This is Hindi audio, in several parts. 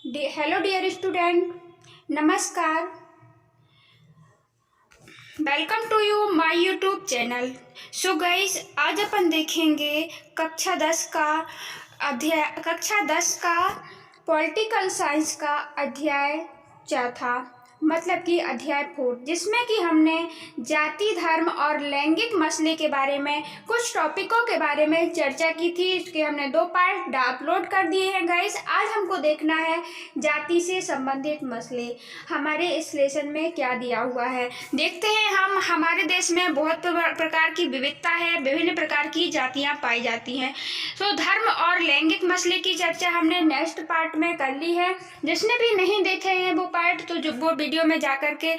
हेलो डियर स्टूडेंट, नमस्कार। Welcome to you my YouTube channel. So guys, आज अपन देखेंगे कक्षा 10 का पॉलिटिकल साइंस का अध्याय चौथा, मतलब कि अध्याय 4, जिसमें कि हमने जाति, धर्म और लैंगिक मसले के बारे में कुछ टॉपिकों के बारे में चर्चा की थी। इसके हमने 2 पार्ट अपलोड कर दिए हैं गाइस। आज हमको देखना है जाति से संबंधित मसले हमारे इस लेसन में क्या दिया हुआ है। देखते हैं हम। हमारे देश में बहुत प्रकार की विविधता है, विभिन्न प्रकार की जातियां पाई जाती हैं। तो धर्म और लैंगिक मसले की चर्चा हमने नेक्स्ट पार्ट में कर ली है। जिसने भी नहीं देखे हैं वो पार्ट, तो जो वो वीडियो में जा कर के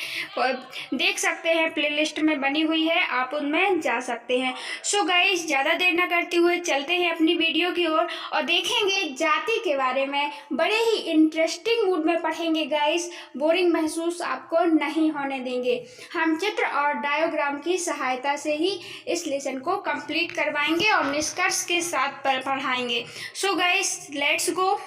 देख सकते हैं, प्लेलिस्ट में बनी हुई है, आप उनमें जा सकते हैं। सो गाइस, ज़्यादा देर न करते हुए चलते हैं अपनी वीडियो की ओर और देखेंगे जाति के बारे में। बड़े ही इंटरेस्टिंग मूड में पढ़ेंगे गाइस, बोरिंग महसूस आपको नहीं होने देंगे। हम चित्र और डायोग्राम की सहायता से ही इस लेसन को कंप्लीट करवाएंगे और निष्कर्ष के साथ पढ़ाएंगे। So guys, let's go.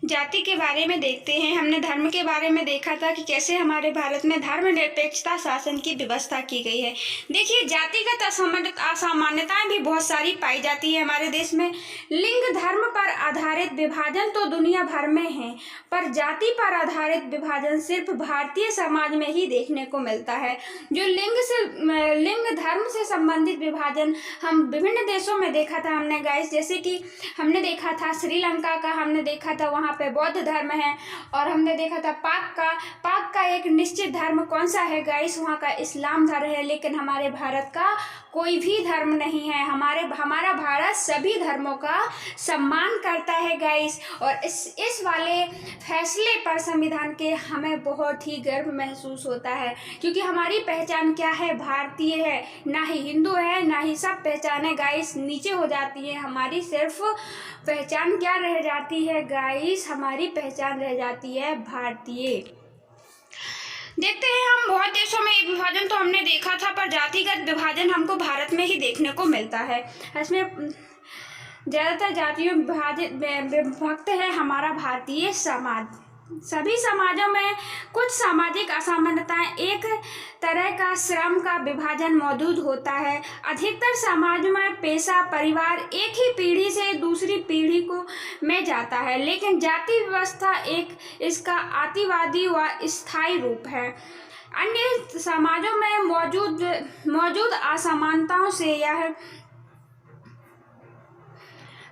जाति के बारे में देखते हैं। हमने धर्म के बारे में देखा था कि कैसे हमारे भारत में धर्मनिरपेक्षता शासन की व्यवस्था की गई है। देखिए, जातिगत असामान्यताएं भी बहुत सारी पाई जाती है हमारे देश में। लिंग धर्म पर आधारित विभाजन तो दुनिया भर में है, पर जाति पर आधारित विभाजन सिर्फ भारतीय समाज में ही देखने को मिलता है। जो लिंग धर्म से संबंधित विभाजन हम विभिन्न देशों में देखा था हमने गाइस, जैसे कि हमने देखा था श्रीलंका का, हमने देखा था वहाँ पे बौद्ध धर्म है, और हमने देखा था पाक का एक निश्चित धर्म कौन सा है गाइस, वहाँ का इस्लाम धर्म है। लेकिन हमारे भारत का कोई भी धर्म नहीं है। हमारा भारत सभी धर्मों का सम्मान करता है गाइस। और इस वाले फैसले पर संविधान के हमें बहुत ही गर्व महसूस होता है, क्योंकि हमारी पहचान क्या है, भारतीय है, ना ही हिंदू है, ना ही सब पहचाने गाइस नीचे हो जाती है। हमारी सिर्फ पहचान क्या रह जाती है गाइस, हमारी पहचान रह जाती है भारतीय। देखते हैं हम, बहुत देशों में ये विभाजन तो हमने देखा था, पर जातिगत विभाजन हमको भारत में ही देखने को मिलता है। इसमें ज़्यादातर जातियों विभक्त है हमारा भारतीय समाज। सभी समाजों में कुछ सामाजिक असमानताएं, एक तरह का श्रम का विभाजन मौजूद होता है। अधिकतर समाजों में पेशा, परिवार एक ही पीढ़ी से दूसरी पीढ़ी को में जाता है, लेकिन जाति व्यवस्था एक इसका अतिवादी व स्थायी रूप है। अन्य समाजों में मौजूद असमानताओं से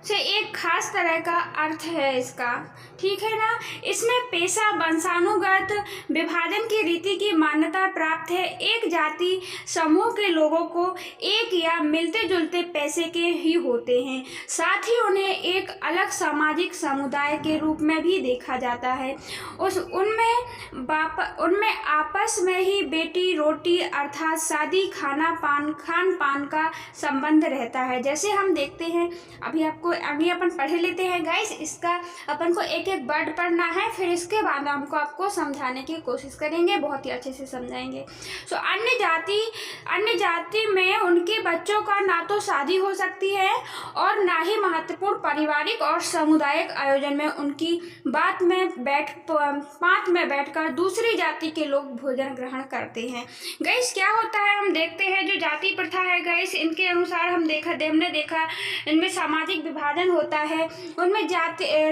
एक खास तरह का अर्थ है इसका, ठीक है ना। इसमें पेशा वंशानुगत विभाजन की रीति की मान्यता प्राप्त है। एक जाति समूह के लोगों को एक या मिलते जुलते पैसे के ही होते हैं, साथ ही उन्हें एक अलग सामाजिक समुदाय के रूप में भी देखा जाता है। उनमें आपस में ही बेटी रोटी अर्थात शादी खान पान का संबंध रहता है। जैसे हम देखते हैं, अभी अपन पढ़ लेते हैं गाइस। इसका अपन को एक एक वर्ड पढ़ना है, फिर इसके बाद हमको आपको समझाने की कोशिश करेंगे, बहुत ही अच्छे से समझाएंगे। सो अन्य जाति में उनके बच्चों का ना तो शादी हो सकती है और ना ही महत्वपूर्ण पारिवारिक और सामुदायिक आयोजन में उनकी पात में बैठकर दूसरी जाति के लोग भोजन ग्रहण करते हैं। गाइस, क्या होता है, हम देखते हैं जो जाति प्रथा है गाइस, इनके अनुसार हमने देखा इनमें सामाजिक विभाजन होता है। उनमें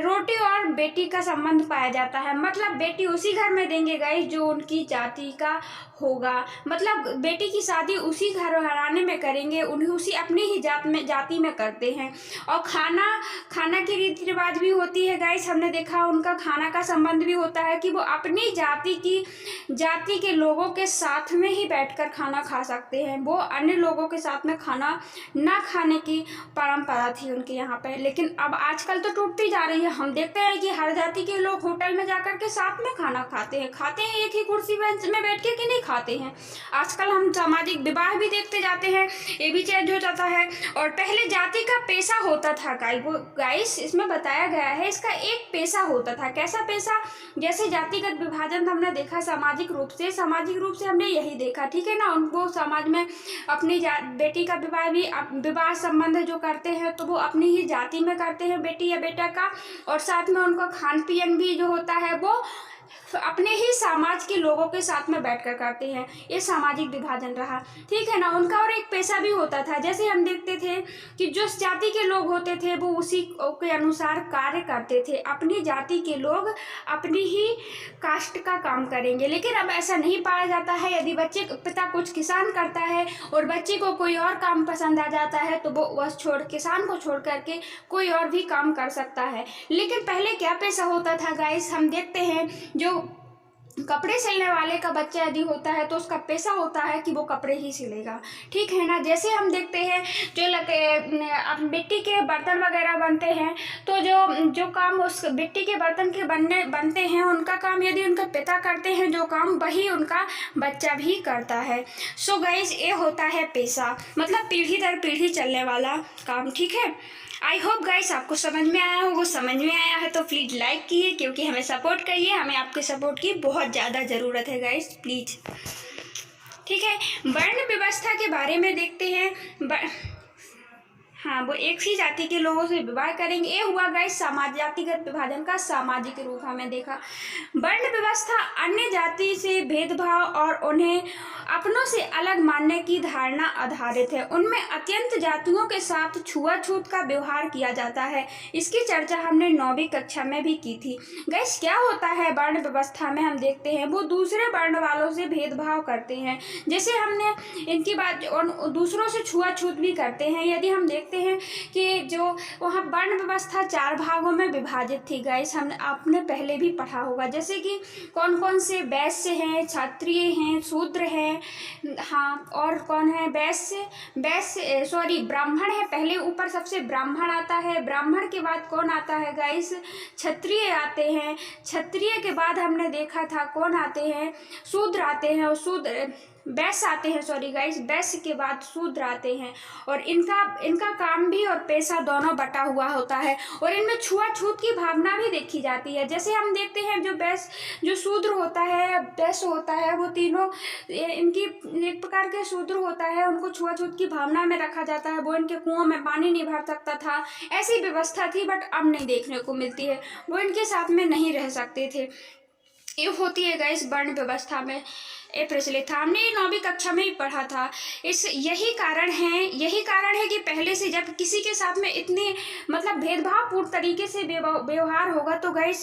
रोटी और बेटी का संबंध पाया जाता है। मतलब बेटी उसी घर में देंगे गाइस जो उनकी जाति का होगा। मतलब बेटी की शादी उसी घराने में करेंगे, उन्हें उसी अपनी ही जाति में करते हैं। और खाना की रीति रिवाज भी होती है गाइस। हमने देखा उनका खाना का संबंध भी होता है कि वो अपनी जाति के लोगों के साथ में ही बैठकर खाना खा सकते हैं। वो अन्य लोगों के साथ में खाना ना खाने की परंपरा थी उनके यहाँ पे, लेकिन अब आजकल तो टूटती जा रही है। हम देखते हैं कि हर जाति के लोग होटल में जाकर के साथ में खाना खाते हैं एक ही कुर्सी बेंच में बैठ के कि नहीं खाते हैं। आजकल हम सामाजिक विवाह भी देखते जाते हैं, ये भी चेंज हो जाता है। और पहले जाति का पेशा होता था गाइस, इसमें बताया गया है इसका एक पेशा होता था। कैसा पेशा? जैसे जातिगत विभाजन हमने देखा सामाजिक रूप से हमने यही देखा, ठीक है ना। उनको समाज में अपनी बेटी का विवाह संबंध जो करते हैं तो वो अपनी ही जाति में करते हैं, बेटी या बेटा का। और साथ में उनका खान पीन भी जो होता है वो अपने ही समाज के लोगों के साथ में बैठकर करते हैं। ये सामाजिक विभाजन रहा, ठीक है ना। उनका और एक पेशा भी होता था। जैसे हम देखते थे कि जो जाति के लोग होते थे वो उसी के अनुसार कार्य करते थे। अपनी जाति के लोग अपनी ही कास्ट का काम करेंगे, लेकिन अब ऐसा नहीं पाया जाता है। यदि पिता कुछ किसान करता है और बच्चे को कोई और काम पसंद आ जाता है तो वो बस किसान को छोड़ करके कोई और भी काम कर सकता है। लेकिन पहले क्या पेशा होता था गाइस, हम देखते हैं जो कपड़े सिलने वाले का बच्चा यदि होता है तो उसका पेशा होता है कि वो कपड़े ही सिलेगा, ठीक है ना। जैसे हम देखते हैं जो मिट्टी के बर्तन वगैरह बनते हैं तो जो काम उस मिट्टी के बर्तन के बनते हैं उनका काम यदि उनका पिता करते हैं जो काम, वही उनका बच्चा भी करता है। सो गाइस, ये होता है पेशा, मतलब पीढ़ी दर पीढ़ी चलने वाला काम, ठीक है। आई होप गाइस आपको समझ में आया होगा। समझ में आया है तो प्लीज़ लाइक कीजिए, क्योंकि हमें सपोर्ट करिए, हमें आपके सपोर्ट की बहुत ज़्यादा ज़रूरत है गाइस, प्लीज़, ठीक है। वर्ण व्यवस्था के बारे में देखते हैं। हाँ, वो एक ही जाति के लोगों से विवाह करेंगे। ये हुआ गाइस जातिगत विभाजन का सामाजिक रूप हमें देखा। वर्ण व्यवस्था अन्य जाति से भेदभाव और उन्हें अपनों से अलग मानने की धारणा आधारित है। उनमें अत्यंत जातियों के साथ छुआछूत का व्यवहार किया जाता है। इसकी चर्चा हमने 9वीं कक्षा में भी की थी। गाइस, क्या होता है वर्ण व्यवस्था में, हम देखते हैं वो दूसरे वर्ण वालों से भेदभाव करते हैं। जैसे हमने इनकी बात और दूसरों से छुआछूत भी करते हैं। यदि हम देखते हैं कि जो वहाँ वर्ण व्यवस्था 4 भागों में विभाजित थी गाइस, आपने पहले भी पढ़ा होगा। जैसे कि कौन कौन से वैश्य हैं, क्षत्रिय हैं, शूद्र हैं, हाँ, और कौन है ब्राह्मण है। पहले ऊपर सबसे ब्राह्मण आता है, ब्राह्मण के बाद कौन आता है गाइस? क्षत्रिय आते हैं। क्षत्रिय के बाद हमने देखा था कौन आते हैं? शूद्र आते हैं। और वैश्य आते हैं, वैश्य के बाद शूद्र आते हैं। और इनका काम भी और पेशा दोनों बटा हुआ होता है और इनमें छुआछूत की भावना भी देखी जाती है। जैसे हम देखते हैं जो शूद्र होता है, वैश्य होता है, वो तीनों इनकी एक प्रकार के शूद्र होता है, उनको छुआछूत की भावना में रखा जाता है। वो इनके कुओं में पानी नहीं भर सकता था, ऐसी व्यवस्था थी, बट अब नहीं देखने को मिलती है। वो इनके साथ में नहीं रह सकते थे। ये होती है गाइस वर्ण व्यवस्था में, ये प्रचलित था। हमने 9वीं कक्षा में ही पढ़ा था। यही कारण है कि पहले से जब किसी के साथ में इतनी मतलब भेदभावपूर्ण तरीके से व्यवहार होगा तो गाइस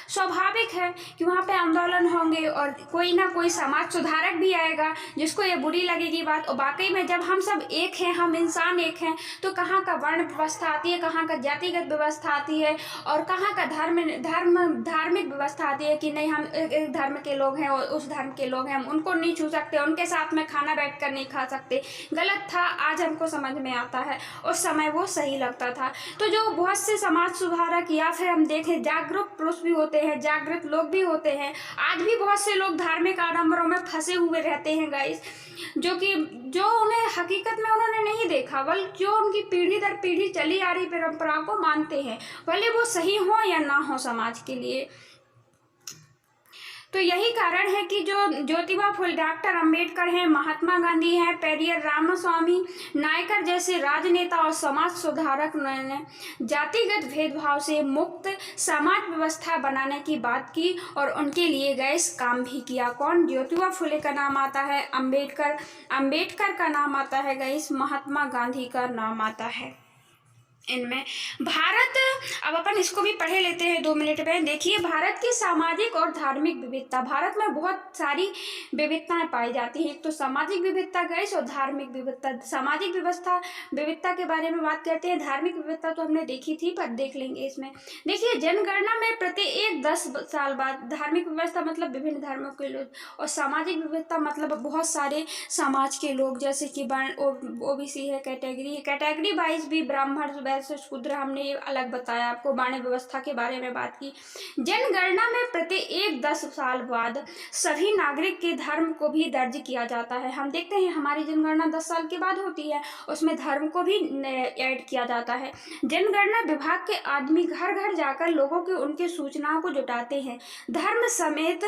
स्वाभाविक है कि वहाँ पे आंदोलन होंगे और कोई ना कोई समाज सुधारक भी आएगा जिसको ये बुरी लगेगी बात। और वाकई में जब हम सब एक हैं, हम इंसान एक हैं, तो कहाँ का वर्ण व्यवस्था आती है, कहाँ का जातिगत व्यवस्था आती है और कहाँ का धार्मिक व्यवस्था आती है कि नहीं, हम एक धर्म के लोग हैं और उस धर्म के लोग हैं, हम उनको नहीं छू सकते, उनके साथ में खाना बैठकर नहीं खा सकते। गलत था, आज हमको समझ में आता है, उस समय वो सही लगता था। तो जो बहुत से समाज सुधारक या फिर हम देखें जागरूक पुरुष भी होते हैं, जागृत लोग भी होते हैं। आज भी बहुत से लोग धार्मिक आडंबरों में फंसे हुए रहते हैं गाइस, जो उन्हें हकीकत में उन्होंने नहीं देखा, बल्कि जो उनकी पीढ़ी दर पीढ़ी चली आ रही परंपराओं को मानते हैं, भले वो सही हो या ना हो समाज के लिए। तो यही कारण है कि जो ज्योतिबा फुले, डॉक्टर अंबेडकर हैं, महात्मा गांधी हैं, पेरियर रामास्वामी नायकर जैसे राजनेता और समाज सुधारक ने जातिगत भेदभाव से मुक्त समाज व्यवस्था बनाने की बात की और उनके लिए गैस काम भी किया। कौन? ज्योतिबा फुले का नाम आता है, अंबेडकर का नाम आता है गैस, महात्मा गांधी का नाम आता है। इनमें भारत, अब अपन इसको भी पढ़े लेते हैं 2 मिनट में। देखिए, भारत की सामाजिक और धार्मिक विविधता। भारत में बहुत सारी विविधताएं पाई जाती हैं। एक तो सामाजिक विविधता गैस और धार्मिक विविधता। सामाजिक विविधता के बारे में बात करते हैं। धार्मिक विविधता तो हमने देखी थी, पर देख लेंगे इसमें। देखिए, जनगणना में प्रत्येक 10 साल बाद, धार्मिक व्यवस्था मतलब विभिन्न धर्मों के लोग, और सामाजिक विविधता मतलब बहुत सारे समाज के लोग, जैसे कि OBC है, कैटेगरी वाइज भी ब्राह्मण वैश्य, शूद्र, हमने ये अलग बताया आपको। वर्ण व्यवस्था के बारे में बात की। जनगणना में प्रत्येक 10 साल बाद सभी नागरिक के धर्म को भी दर्ज किया जाता है। हम देखते हैं हमारी जनगणना 10 साल के बाद होती है, उसमें धर्म को भी ऐड किया जाता है। जनगणना विभाग के आदमी घर घर जाकर लोगों के उनके सूचनाओं को जुटाते हैं, धर्म समेत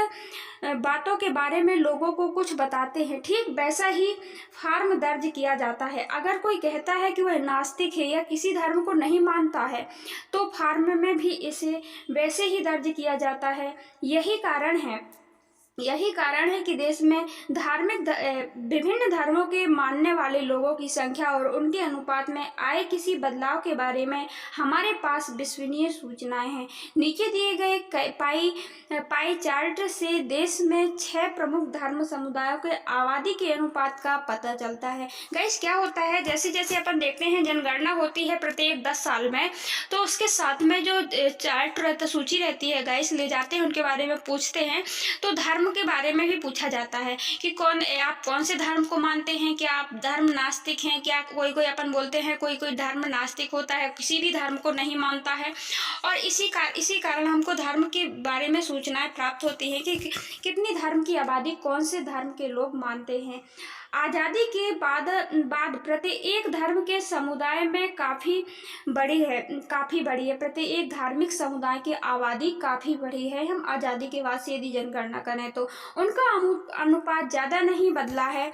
बातों के बारे में लोगों को कुछ बताते हैं। ठीक वैसा ही फॉर्म दर्ज किया जाता है। अगर कोई कहता है कि वह नास्तिक है या किसी धर्म को नहीं मानता है तो फॉर्म में भी इसे वैसे ही दर्ज किया जाता है। यही कारण है कि देश में विभिन्न धर्मों के मानने वाले लोगों की संख्या और उनके अनुपात में आए किसी बदलाव के बारे में हमारे पास विश्वसनीय सूचनाएं हैं। नीचे दिए गए पाई चार्ट से देश में 6 प्रमुख धर्म समुदायों के आबादी के अनुपात का पता चलता है। गाइस क्या होता है, जैसे जैसे अपन देखते हैं जनगणना होती है प्रत्येक 10 साल में, तो उसके साथ में जो चार्ट रहता, सूची रहती है गाइस, ले जाते हैं, उनके बारे में पूछते हैं। तो धर्म के बारे में भी पूछा जाता है कि आप कौन से धर्म को मानते हैं, क्या आप धर्म नास्तिक हैं, क्या कोई अपन बोलते हैं कोई धर्म नास्तिक होता है, किसी भी धर्म को नहीं मानता है। और इसी कारण हमको धर्म के बारे में सूचनाएं प्राप्त होती हैं कि कितनी धर्म की आबादी कौन से धर्म के लोग मानते हैं। आज़ादी के बाद प्रत्येक धर्म के समुदाय में काफ़ी बड़ी है। प्रत्येक धार्मिक समुदाय की आबादी काफ़ी बड़ी है। हम आज़ादी के बाद से यदि जनगणना करें तो उनका अनुपात ज़्यादा नहीं बदला है।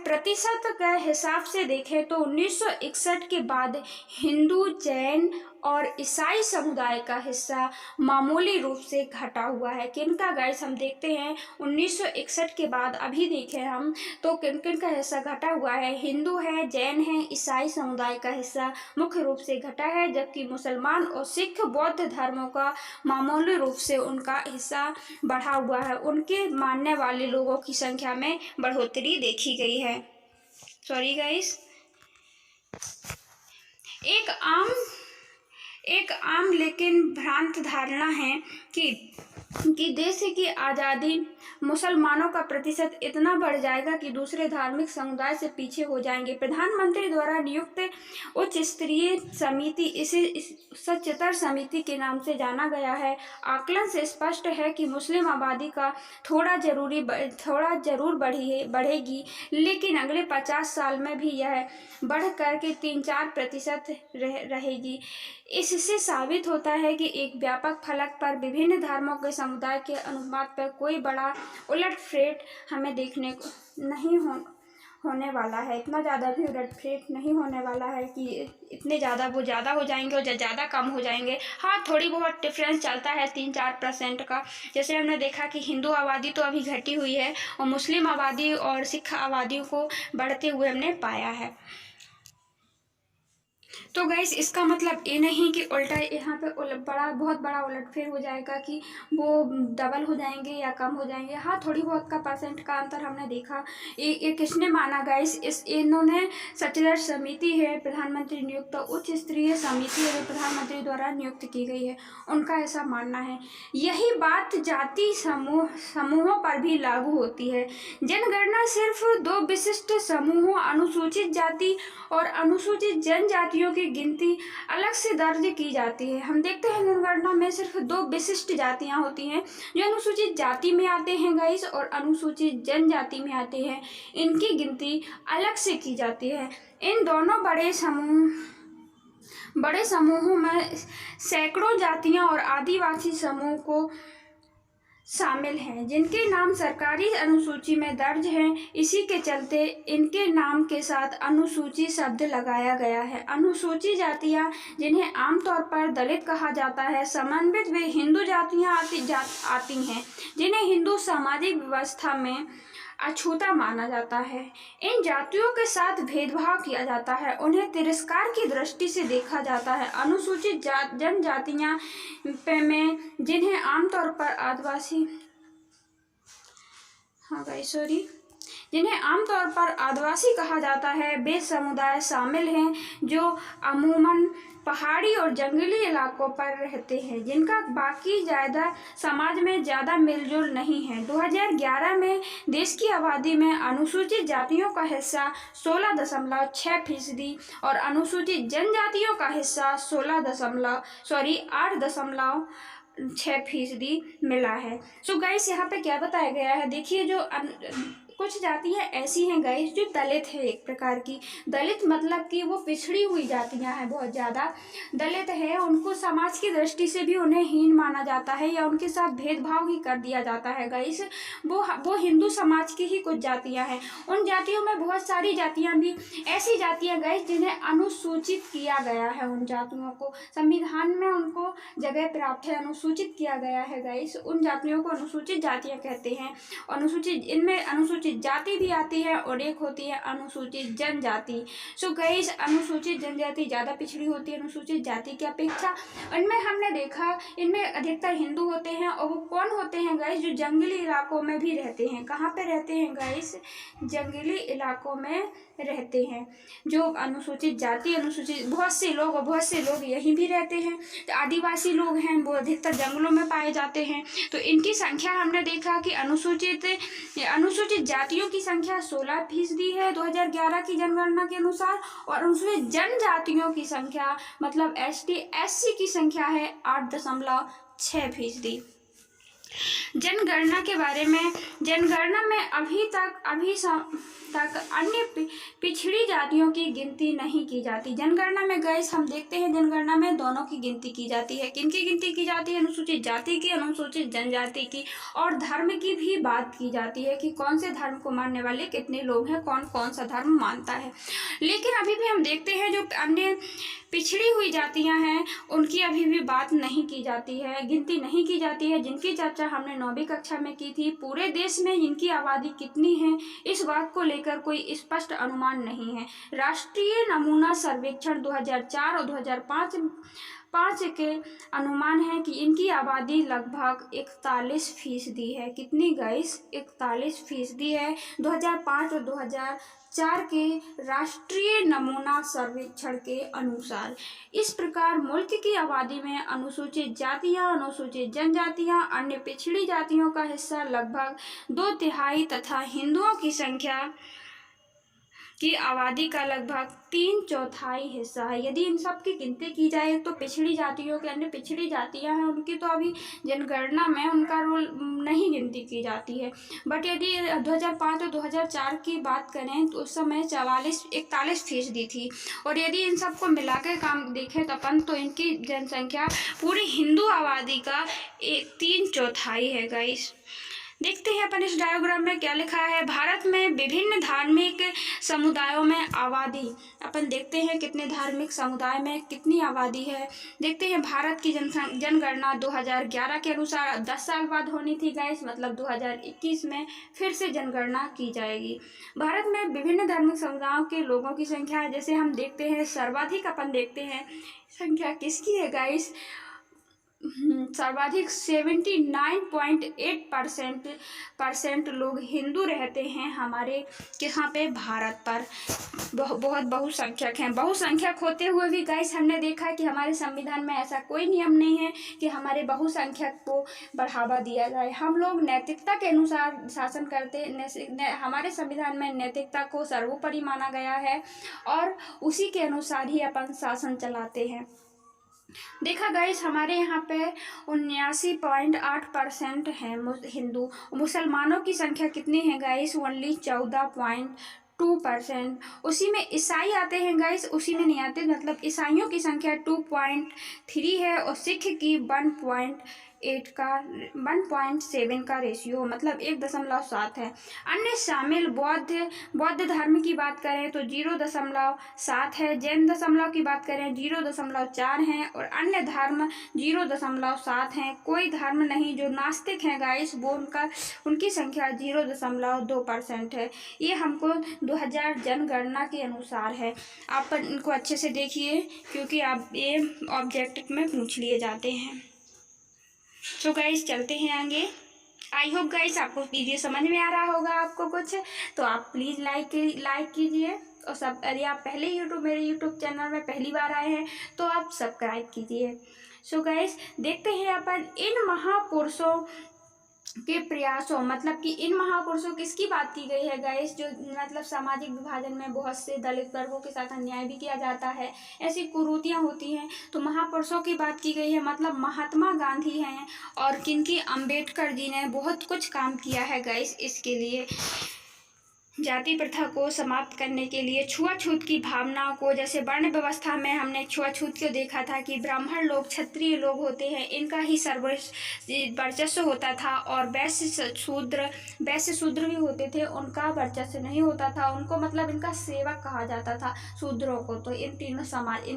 प्रतिशत के हिसाब से देखें तो 1961 के बाद हिंदू, जैन और ईसाई समुदाय का हिस्सा मामूली रूप से घटा हुआ है। किनका गाइस हम देखते हैं 1961 के बाद अभी देखें हम तो किन किन का हिस्सा घटा हुआ है। हिंदू है, जैन है, ईसाई समुदाय का हिस्सा मुख्य रूप से घटा है, जबकि मुसलमान और सिख बौद्ध धर्मों का मामूली रूप से उनका हिस्सा बढ़ा हुआ है। उनके मानने वाले लोगों की संख्या में बढ़ोतरी देखी गई है। सॉरी गाइस, एक आम लेकिन भ्रांत धारणा है कि देश की आज़ादी मुसलमानों का प्रतिशत इतना बढ़ जाएगा कि दूसरे धार्मिक समुदाय से पीछे हो जाएंगे। प्रधानमंत्री द्वारा नियुक्त उच्च स्तरीय समिति, इसे सच्चर समिति के नाम से जाना गया है, आकलन से स्पष्ट है कि मुस्लिम आबादी का थोड़ा जरूर बढ़ेगी, लेकिन अगले 50 साल में भी यह बढ़ कर के 3-4% रहेगी। इससे साबित होता है कि एक व्यापक फलक पर विभिन्न धर्मों के समुदाय के अनुपात पर कोई बड़ा उलटफेर हमें देखने को नहीं होने वाला है। इतना ज़्यादा भी उलटफेर नहीं होने वाला है कि इतने ज़्यादा वो ज़्यादा हो जाएंगे और ज़्यादा कम हो जाएंगे। हाँ, थोड़ी बहुत डिफरेंस चलता है 3-4% का। जैसे हमने देखा कि हिंदू आबादी तो अभी घटी हुई है और मुस्लिम आबादी और सिख आबादी को बढ़ते हुए हमने पाया है। तो गाइस इसका मतलब ये नहीं कि उल्टा यहाँ पे बहुत बड़ा उलटफेर हो जाएगा कि वो डबल हो जाएंगे या कम हो जाएंगे। हाँ, थोड़ी बहुत का परसेंट का अंतर हमने देखा। ये किसने माना गाइस, इन्होंने सच्चर समिति है, प्रधानमंत्री नियुक्त उच्च स्तरीय समिति है, प्रधानमंत्री द्वारा नियुक्त की गई है, उनका ऐसा मानना है। यही बात जाति समूहों पर भी लागू होती है। जनगणना सिर्फ 2 विशिष्ट समूहों, अनुसूचित जाति और अनुसूचित जनजातियों की गिनती अलग से दर्ज की जाती है। हम देखते हैं जनगणना में सिर्फ 2 विशिष्ट जातियां होती हैं जो अनुसूचित जाति में आते हैं गाइस और अनुसूचित जनजाति में आते हैं। इनकी गिनती अलग से की जाती है। इन दोनों बड़े समूहों में सैकड़ों जातियां और आदिवासी समूह को शामिल हैं जिनके नाम सरकारी अनुसूची में दर्ज हैं। इसी के चलते इनके नाम के साथ अनुसूची शब्द लगाया गया है। अनुसूची जातियां, जिन्हें आमतौर पर दलित कहा जाता है, समन्वित वे हिंदू जातियां आती हैं जिन्हें हिंदू सामाजिक व्यवस्था में अछूता माना जाता है। इन जातियों के साथ भेदभाव किया जाता है, उन्हें तिरस्कार की दृष्टि से देखा जाता है। अनुसूचित जनजातियां में, जिन्हें आमतौर पर आदिवासी जिन्हें आमतौर पर आदिवासी कहा जाता है, वे समुदाय शामिल हैं जो अमूमन पहाड़ी और जंगली इलाकों पर रहते हैं, जिनका बाकी ज़्यादा समाज में ज़्यादा मिलजुल नहीं है। 2011 में देश की आबादी में अनुसूचित जातियों का हिस्सा 16.6% और अनुसूचित जनजातियों का हिस्सा 8.6% मिला है। सो गाइस, यहाँ पे क्या बताया गया है, देखिए जो कुछ जातियाँ ऐसी हैं गाइस जो दलित है, एक प्रकार की दलित मतलब कि वो पिछड़ी हुई जातियाँ हैं, बहुत ज़्यादा दलित है, उनको समाज की दृष्टि से भी उन्हें हीन माना जाता है या उनके साथ भेदभाव ही कर दिया जाता है गाइस। वो हिंदू समाज की ही कुछ जातियाँ हैं। उन जातियों में बहुत सारी जातियाँ भी ऐसी जातियाँ गाइस जिन्हें अनुसूचित किया गया है, उन जातियों को संविधान में उनको जगह प्राप्त है, अनुसूचित किया गया है गाइस। उन जातियों को अनुसूचित जातियाँ कहते हैं। इनमें अनुसूचित जाति भी आती है और एक होती है अनुसूचित जनजाति। सो गाइस, अनुसूचित जनजाति ज़्यादा पिछड़ी होती है अनुसूचित जाति की अपेक्षा। इनमें हमने देखा, इनमें अधिकतर हिंदू होते हैं और वो कौन होते हैं गाइस, जो जंगली इलाकों में भी रहते हैं। कहाँ पे रहते हैं गाइस, जंगली इलाकों में रहते हैं। जो अनुसूचित जाति, अनुसूचित बहुत से लोग यहीं भी रहते हैं। आदिवासी लोग हैं, वो अधिकतर जंगलों में पाए जाते हैं। तो इनकी संख्या हमने देखा कि अनुसूचित जातियों की संख्या 16% है 2011 की जनगणना के अनुसार, और अनुसूचित जनजातियों की संख्या मतलब ST/SC की संख्या है 8.6%। जनगणना के बारे में, जनगणना में अभी तक अन्य पिछड़ी जातियों की गिनती नहीं की जाती। जनगणना में गाइस हम देखते हैं, जनगणना में दोनों की गिनती की जाती है। किनकी गिनती की जाती है, अनुसूचित जाति की, अनुसूचित जनजाति की, और धर्म की भी बात की जाती है कि कौन से धर्म को मानने वाले कितने लोग हैं, कौन कौन सा धर्म मानता है। लेकिन अभी भी हम देखते हैं जो अन्य पिछड़ी हुई जातियां हैं उनकी अभी भी बात नहीं की जाती है, गिनती नहीं की जाती है, जिनकी चर्चा हमने 9वीं कक्षा में की थी। पूरे देश में इनकी आबादी कितनी है, इस बात को लेकर कोई स्पष्ट अनुमान नहीं है। राष्ट्रीय नमूना सर्वेक्षण 2004 और 2005 के अनुमान है कि इनकी आबादी लगभग 41% है। कितनी गाइस, 41% है 2005 और 2004 के राष्ट्रीय नमूना सर्वेक्षण के अनुसार। इस प्रकार मुल्क की आबादी में अनुसूचित जातियां, अनुसूचित जनजातियां, अन्य पिछड़ी जातियों का हिस्सा लगभग 2/3 तथा हिंदुओं की संख्या की आबादी का लगभग 3/4 हिस्सा है। यदि इन सब की गिनती की जाए तो पिछड़ी जातियों के, अन्य पिछड़ी जातियां हैं उनकी तो अभी जनगणना में उनका रोल नहीं गिनती की जाती है। बट यदि 2005 और 2004 की बात करें तो उस समय 41% थी, और यदि इन सबको मिला के काम देखें तो अपन तो इनकी जनसंख्या पूरी हिंदू आबादी का 3/4 है गाइस। देखते हैं अपन इस डायग्राम में क्या लिखा है। भारत में विभिन्न धार्मिक समुदायों में आबादी, अपन देखते हैं कितने धार्मिक समुदाय में कितनी आबादी है। देखते हैं भारत की जनगणना 2011 के अनुसार 10 साल बाद होनी थी गाइस, मतलब 2021 में फिर से जनगणना की जाएगी। भारत में विभिन्न धार्मिक समुदायों के लोगों की संख्या, जैसे हम देखते हैं सर्वाधिक अपन देखते हैं संख्या किसकी है गाइस, सर्वाधिक 79.8% लोग हिंदू रहते हैं हमारे यहाँ पे भारत पर। बहुत बहुसंख्यक हैं। बहुसंख्यक होते हुए भी गाइस हमने देखा कि हमारे संविधान में ऐसा कोई नियम नहीं है कि हमारे बहुसंख्यक को बढ़ावा दिया जाए। हम लोग नैतिकता के अनुसार शासन करते, हमारे संविधान में नैतिकता को सर्वोपरि माना गया है और उसी के अनुसार ही अपन शासन चलाते हैं। देखा गाइस, हमारे यहाँ पे 79.8% है हिंदू। मुसलमानों की संख्या कितनी है गाइस, ओनली 14.2%। उसी में ईसाई आते हैं गाइस, उसी में नहीं आते, मतलब ईसाइयों की संख्या 2.3 है और सिख की 1.7 का रेशियो, मतलब 1.7 है। अन्य शामिल बौद्ध धर्म की बात करें तो 0.7 है, जैन धर्म की बात करें 0.4 है और अन्य धर्म 0.7 है। कोई धर्म नहीं जो नास्तिक है गाइस, वो उनकी संख्या 0.2% है। ये हमको 2000 जनगणना के अनुसार है। आप इनको अच्छे से देखिए क्योंकि आप ये ऑब्जेक्टिव में पूछ लिए जाते हैं। तो गाइस चलते हैं आगे। आई होप गाइस आपको वीडियो समझ में आ रहा होगा आपको कुछ, तो आप प्लीज़ लाइक कीजिए। और सब, यदि आप पहले मेरे यूट्यूब चैनल में पहली बार आए हैं तो आप सब्सक्राइब कीजिए। सो गाइस, देखते हैं अपन इन महापुरुषों के प्रयासों, मतलब कि इन महापुरुषों किसकी बात की गई है गाइस, जो मतलब सामाजिक विभाजन में बहुत से दलित वर्गों के साथ अन्याय भी किया जाता है, ऐसी कुरीतियाँ होती हैं, तो महापुरुषों की बात की गई है। मतलब महात्मा गांधी हैं और किनकी, अम्बेडकर जी ने बहुत कुछ काम किया है गाइस इसके लिए, जाति प्रथा को समाप्त करने के लिए, छुआछूत की भावना को, जैसे वर्ण व्यवस्था में हमने छुआछूत को देखा था कि ब्राह्मण लोग, क्षत्रिय लोग होते हैं, इनका ही वर्चस्व होता था, और वैश्य शूद्र भी होते थे, उनका वर्चस्व नहीं होता था, उनको मतलब इनका सेवक कहा जाता था शूद्रों को। तो इन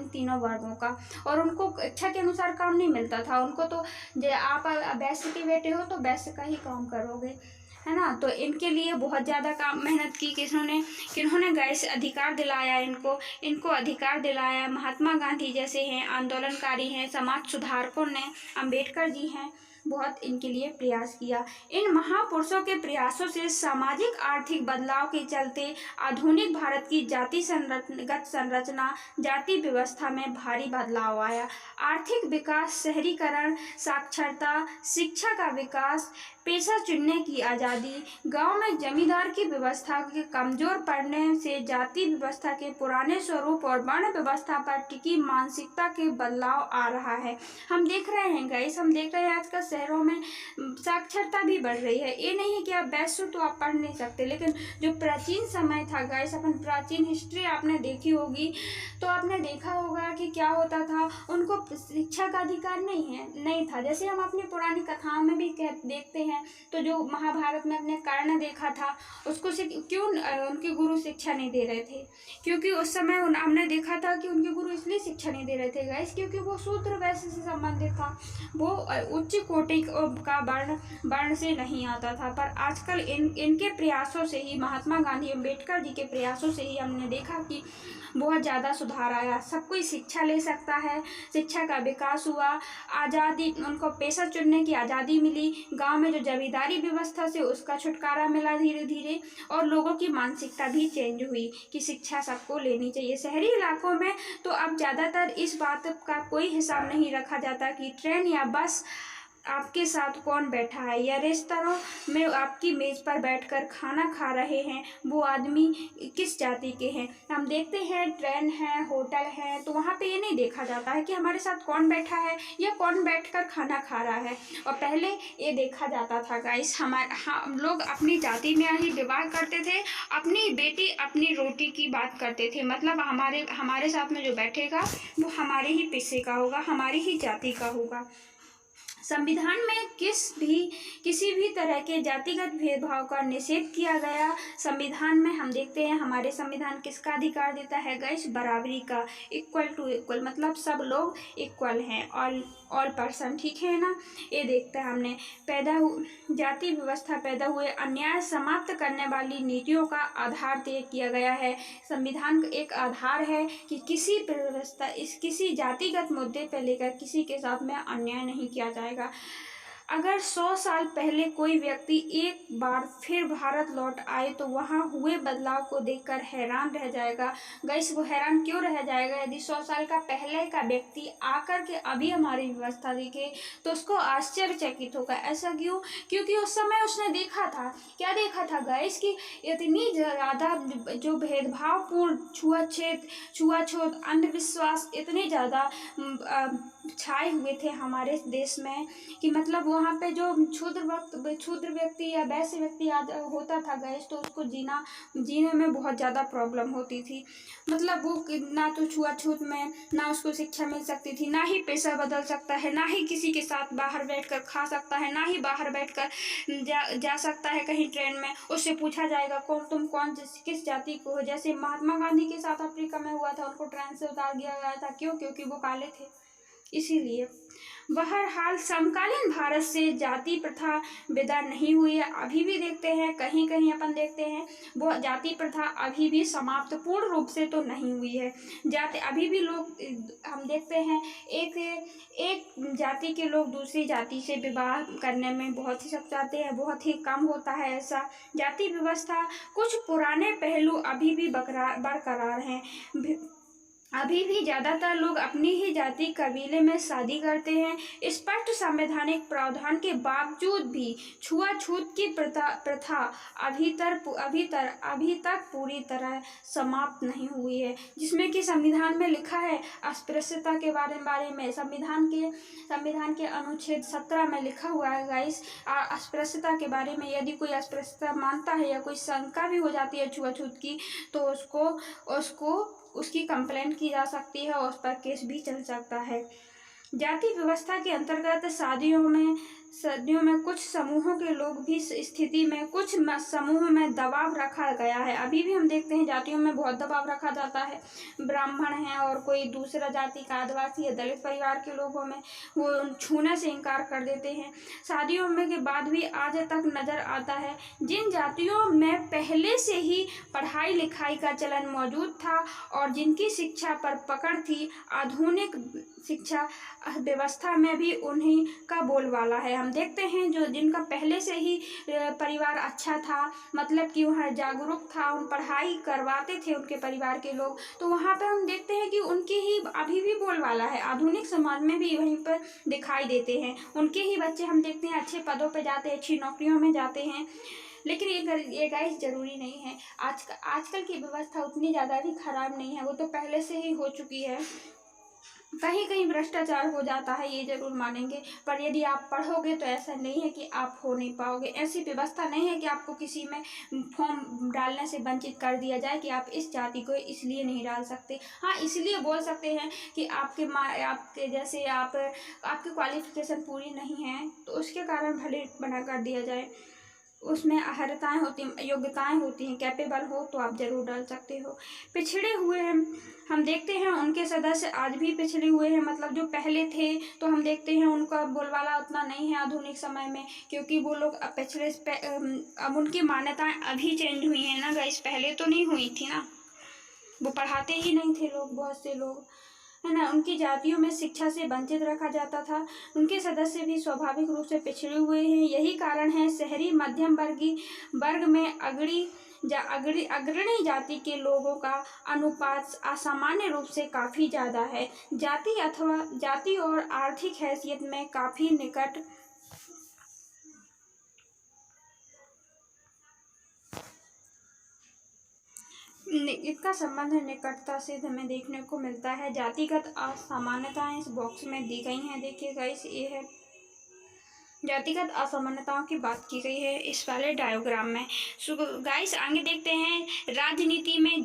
तीनों वर्गों का, और उनको इच्छा के अनुसार काम नहीं मिलता था उनको, तो आप वैश्य के बेटे हो तो वैश्य का ही काम करोगे, है ना। तो इनके लिए बहुत ज़्यादा काम मेहनत की, किन्होंने गाइस अधिकार दिलाया, इनको अधिकार दिलाया। महात्मा गांधी जैसे हैं, आंदोलनकारी हैं, समाज सुधारकों ने, अम्बेडकर जी हैं, बहुत इनके लिए प्रयास किया। इन महापुरुषों के प्रयासों से सामाजिक आर्थिक बदलाव के चलते आधुनिक भारत की जातिगत संरचना, जाति व्यवस्था में भारी बदलाव आया। आर्थिक विकास, शहरीकरण, साक्षरता, शिक्षा का विकास, पेशा चुनने की आज़ादी, गांव में जमींदार की व्यवस्था के कमजोर पड़ने से जाति व्यवस्था के पुराने स्वरूप और वर्ण व्यवस्था पर टिकी मानसिकता के बदलाव आ रहा है। हम देख रहे हैं गाइस, हम देख रहे हैं आजकल शहरों में साक्षरता भी बढ़ रही है। ये नहीं है कि आप वैश्य तो आप पढ़ नहीं सकते, लेकिन जो प्राचीन समय था गाइस, अपन प्राचीन हिस्ट्री आपने देखी होगी, तो आपने देखा होगा कि क्या होता था, उनको शिक्षा का अधिकार नहीं था। जैसे हम अपनी पुरानी कथाओं में भी देखते हैं, तो जो महाभारत में अपने कर्ण देखा था, उसको क्यों उनके गुरु शिक्षा नहीं दे रहे थे, क्योंकि उस समय हमने देखा था कि उनके गुरु इसलिए शिक्षा नहीं दे रहे थे गाइस, क्योंकि वो शूद्र वैश्य से संबंधित था, वो उच्च कोटि का वर्ण से नहीं आता था। पर आजकल इनके प्रयासों से ही, महात्मा गांधी, अम्बेडकर जी के प्रयासों से ही हमने देखा कि बहुत ज़्यादा सुधार आया। सब कोई शिक्षा ले सकता है, शिक्षा का विकास हुआ, आज़ादी, उनको पेशा चुनने की आज़ादी मिली, गांव में जो जमींदारी व्यवस्था से उसका छुटकारा मिला धीरे धीरे, और लोगों की मानसिकता भी चेंज हुई कि शिक्षा सबको लेनी चाहिए। शहरी इलाकों में तो अब ज़्यादातर इस बात का कोई हिसाब नहीं रखा जाता कि ट्रेन या बस आपके साथ कौन बैठा है, या रेस्तरां में आपकी मेज़ पर बैठकर खाना खा रहे हैं वो आदमी किस जाति के हैं। हम देखते हैं ट्रेन है, होटल है, तो वहाँ पे ये नहीं देखा जाता है कि हमारे साथ कौन बैठा है या कौन बैठकर खाना खा रहा है। और पहले ये देखा जाता था गाइस, हम लोग अपनी जाति में ही विवाह करते थे, अपनी बेटी अपनी रोटी की बात करते थे, मतलब हमारे साथ में जो बैठेगा वो हमारे ही पेशे का होगा, हमारी ही जाति का होगा। संविधान में किसी भी तरह के जातिगत भेदभाव का निषेध किया गया। संविधान में हम देखते हैं, हमारे संविधान किसका अधिकार देता है गाइस, बराबरी का, इक्वल टू इक्वल, मतलब सब लोग इक्वल हैं, ऑल पर्सन, ठीक है ना। ये देखते हैं हमने जाति व्यवस्था पैदा हुए अन्याय समाप्त करने वाली नीतियों का आधार तय किया गया है। संविधान एक आधार है कि किसी जातिगत मुद्दे पर लेकर किसी के साथ में अन्याय नहीं किया जाएगा। अगर 100 साल पहले कोई व्यक्ति एक बार फिर भारत लौट आए तो वहाँ हुए बदलाव को देखकर हैरान रह जाएगा। गाइस, वो हैरान क्यों रह जाएगा? यदि 100 साल का पहले का व्यक्ति आकर के अभी हमारी व्यवस्था देखे तो उसको आश्चर्यचकित होगा। ऐसा क्यों? क्योंकि उस समय उसने देखा था, क्या देखा था गाइस, कि इतनी ज़्यादा जो भेदभावपूर्ण, छुआछूत, अंधविश्वास इतने ज़्यादा छाए हुए थे हमारे देश में कि मतलब वहाँ पे जो क्षुद्र व्यक्ति या वैश्य व्यक्ति होता था गैस, तो उसको जीने में बहुत ज़्यादा प्रॉब्लम होती थी। मतलब वो ना तो छुआछूत में, ना उसको शिक्षा मिल सकती थी, ना ही पेशा बदल सकता है, ना ही किसी के साथ बाहर बैठकर खा सकता है, ना ही बाहर बैठकर जा सकता है कहीं ट्रेन में। उससे पूछा जाएगा तुम किस जाति को हो। जैसे महात्मा गांधी के साथ अफ्रीका में हुआ था, उनको ट्रेन से उतार दिया गया था। क्यों? क्योंकि वो काले थे। इसीलिए बहरहाल समकालीन भारत से जाति प्रथा विदा नहीं हुई है। अभी भी देखते हैं कहीं कहीं अपन देखते हैं वो जाति प्रथा अभी भी समाप्त पूर्ण रूप से तो नहीं हुई है। जाति अभी भी लोग हम देखते हैं एक जाति के लोग दूसरी जाति से विवाह करने में बहुत ही सच्चाते हैं, बहुत ही कम होता है ऐसा। जाति व्यवस्था कुछ पुराने पहलू अभी भी बरकरार हैं। अभी भी ज़्यादातर लोग अपनी ही जाति कबीले में शादी करते हैं। स्पष्ट संवैधानिक प्रावधान के बावजूद भी छुआछूत की प्रथा अभी तक पूरी तरह समाप्त नहीं हुई है। जिसमें कि संविधान में लिखा है अस्पृश्यता के बारे में संविधान के अनुच्छेद 17 में लिखा हुआ है गाइस, अस्पृश्यता के बारे में यदि कोई अस्पृश्यता मानता है या कोई शंका भी हो जाती है छुआछूत की तो उसकी कंप्लेंट की जा सकती है और उस पर केस भी चल सकता है। जाति व्यवस्था के अंतर्गत शादियों में कुछ समूहों के लोग भी स्थिति में कुछ समूह में दबाव रखा गया है। अभी भी हम देखते हैं जातियों में बहुत दबाव रखा जाता है। ब्राह्मण हैं और कोई दूसरा जाति का आदिवासी या दलित परिवार के लोगों में वो छूने से इनकार कर देते हैं। शादियों में के बाद भी आज तक नज़र आता है जिन जातियों में पहले से ही पढ़ाई लिखाई का चलन मौजूद था और जिनकी शिक्षा पर पकड़ थी, आधुनिक शिक्षा व्यवस्था में भी उन्हीं का बोलबाला है। हम देखते हैं जो जिनका पहले से ही परिवार अच्छा था, मतलब कि वहाँ जागरूक था, उन पढ़ाई करवाते थे उनके परिवार के लोग, तो वहाँ पर हम देखते हैं कि उनके ही अभी भी बोलबाला है। आधुनिक समाज में भी वहीं पर दिखाई देते हैं। उनके ही बच्चे हम देखते हैं अच्छे पदों पर जाते हैं, अच्छी नौकरियों में जाते हैं। लेकिन ये गाइस ज़रूरी नहीं है। आजकल की व्यवस्था उतनी ज़्यादा भी खराब नहीं है, वो तो पहले से ही हो चुकी है। कहीं कहीं भ्रष्टाचार हो जाता है, ये जरूर मानेंगे, पर यदि आप पढ़ोगे तो ऐसा नहीं है कि आप हो नहीं पाओगे। ऐसी व्यवस्था नहीं है कि आपको किसी में फॉर्म डालने से वंचित कर दिया जाए कि आप इस जाति को इसलिए नहीं डाल सकते। हाँ, इसलिए बोल सकते हैं कि आपके जैसे आपकी क्वालिफिकेशन पूरी नहीं है तो उसके कारण भले मना कर दिया जाए। उसमें अर्हताएँ होती, योग्यताएँ होती हैं, कैपेबल हो तो आप ज़रूर डाल सकते हो। पिछड़े हुए हम देखते हैं उनके सदस्य आज भी पिछड़े हुए हैं, मतलब जो पहले थे तो हम देखते हैं उनका बोलबाला उतना नहीं है आधुनिक समय में, क्योंकि वो लोग अब उनकी मान्यताएं अभी चेंज हुई हैं ना गाइस, पहले तो नहीं हुई थी ना। वो पढ़ाते ही नहीं थे लोग, बहुत से लोग है ना। उनकी जातियों में शिक्षा से वंचित रखा जाता था। उनके सदस्य भी स्वाभाविक रूप से पिछड़े हुए हैं। यही कारण है शहरी मध्यम वर्ग में अग्रणी जाति के लोगों का अनुपात असामान्य रूप से काफ़ी ज़्यादा है। जाति और आर्थिक हैसियत में काफ़ी निकट इसका संबंध निकटता से हमें देखने को मिलता है। जातिगत असमानताएं इस बॉक्स में दी गई हैं। देखिए गाइस, ये है जातिगत असमानताओं की बात की गई है इस वाले डायग्राम में। सो गाइस, आगे देखते हैं राजनीति में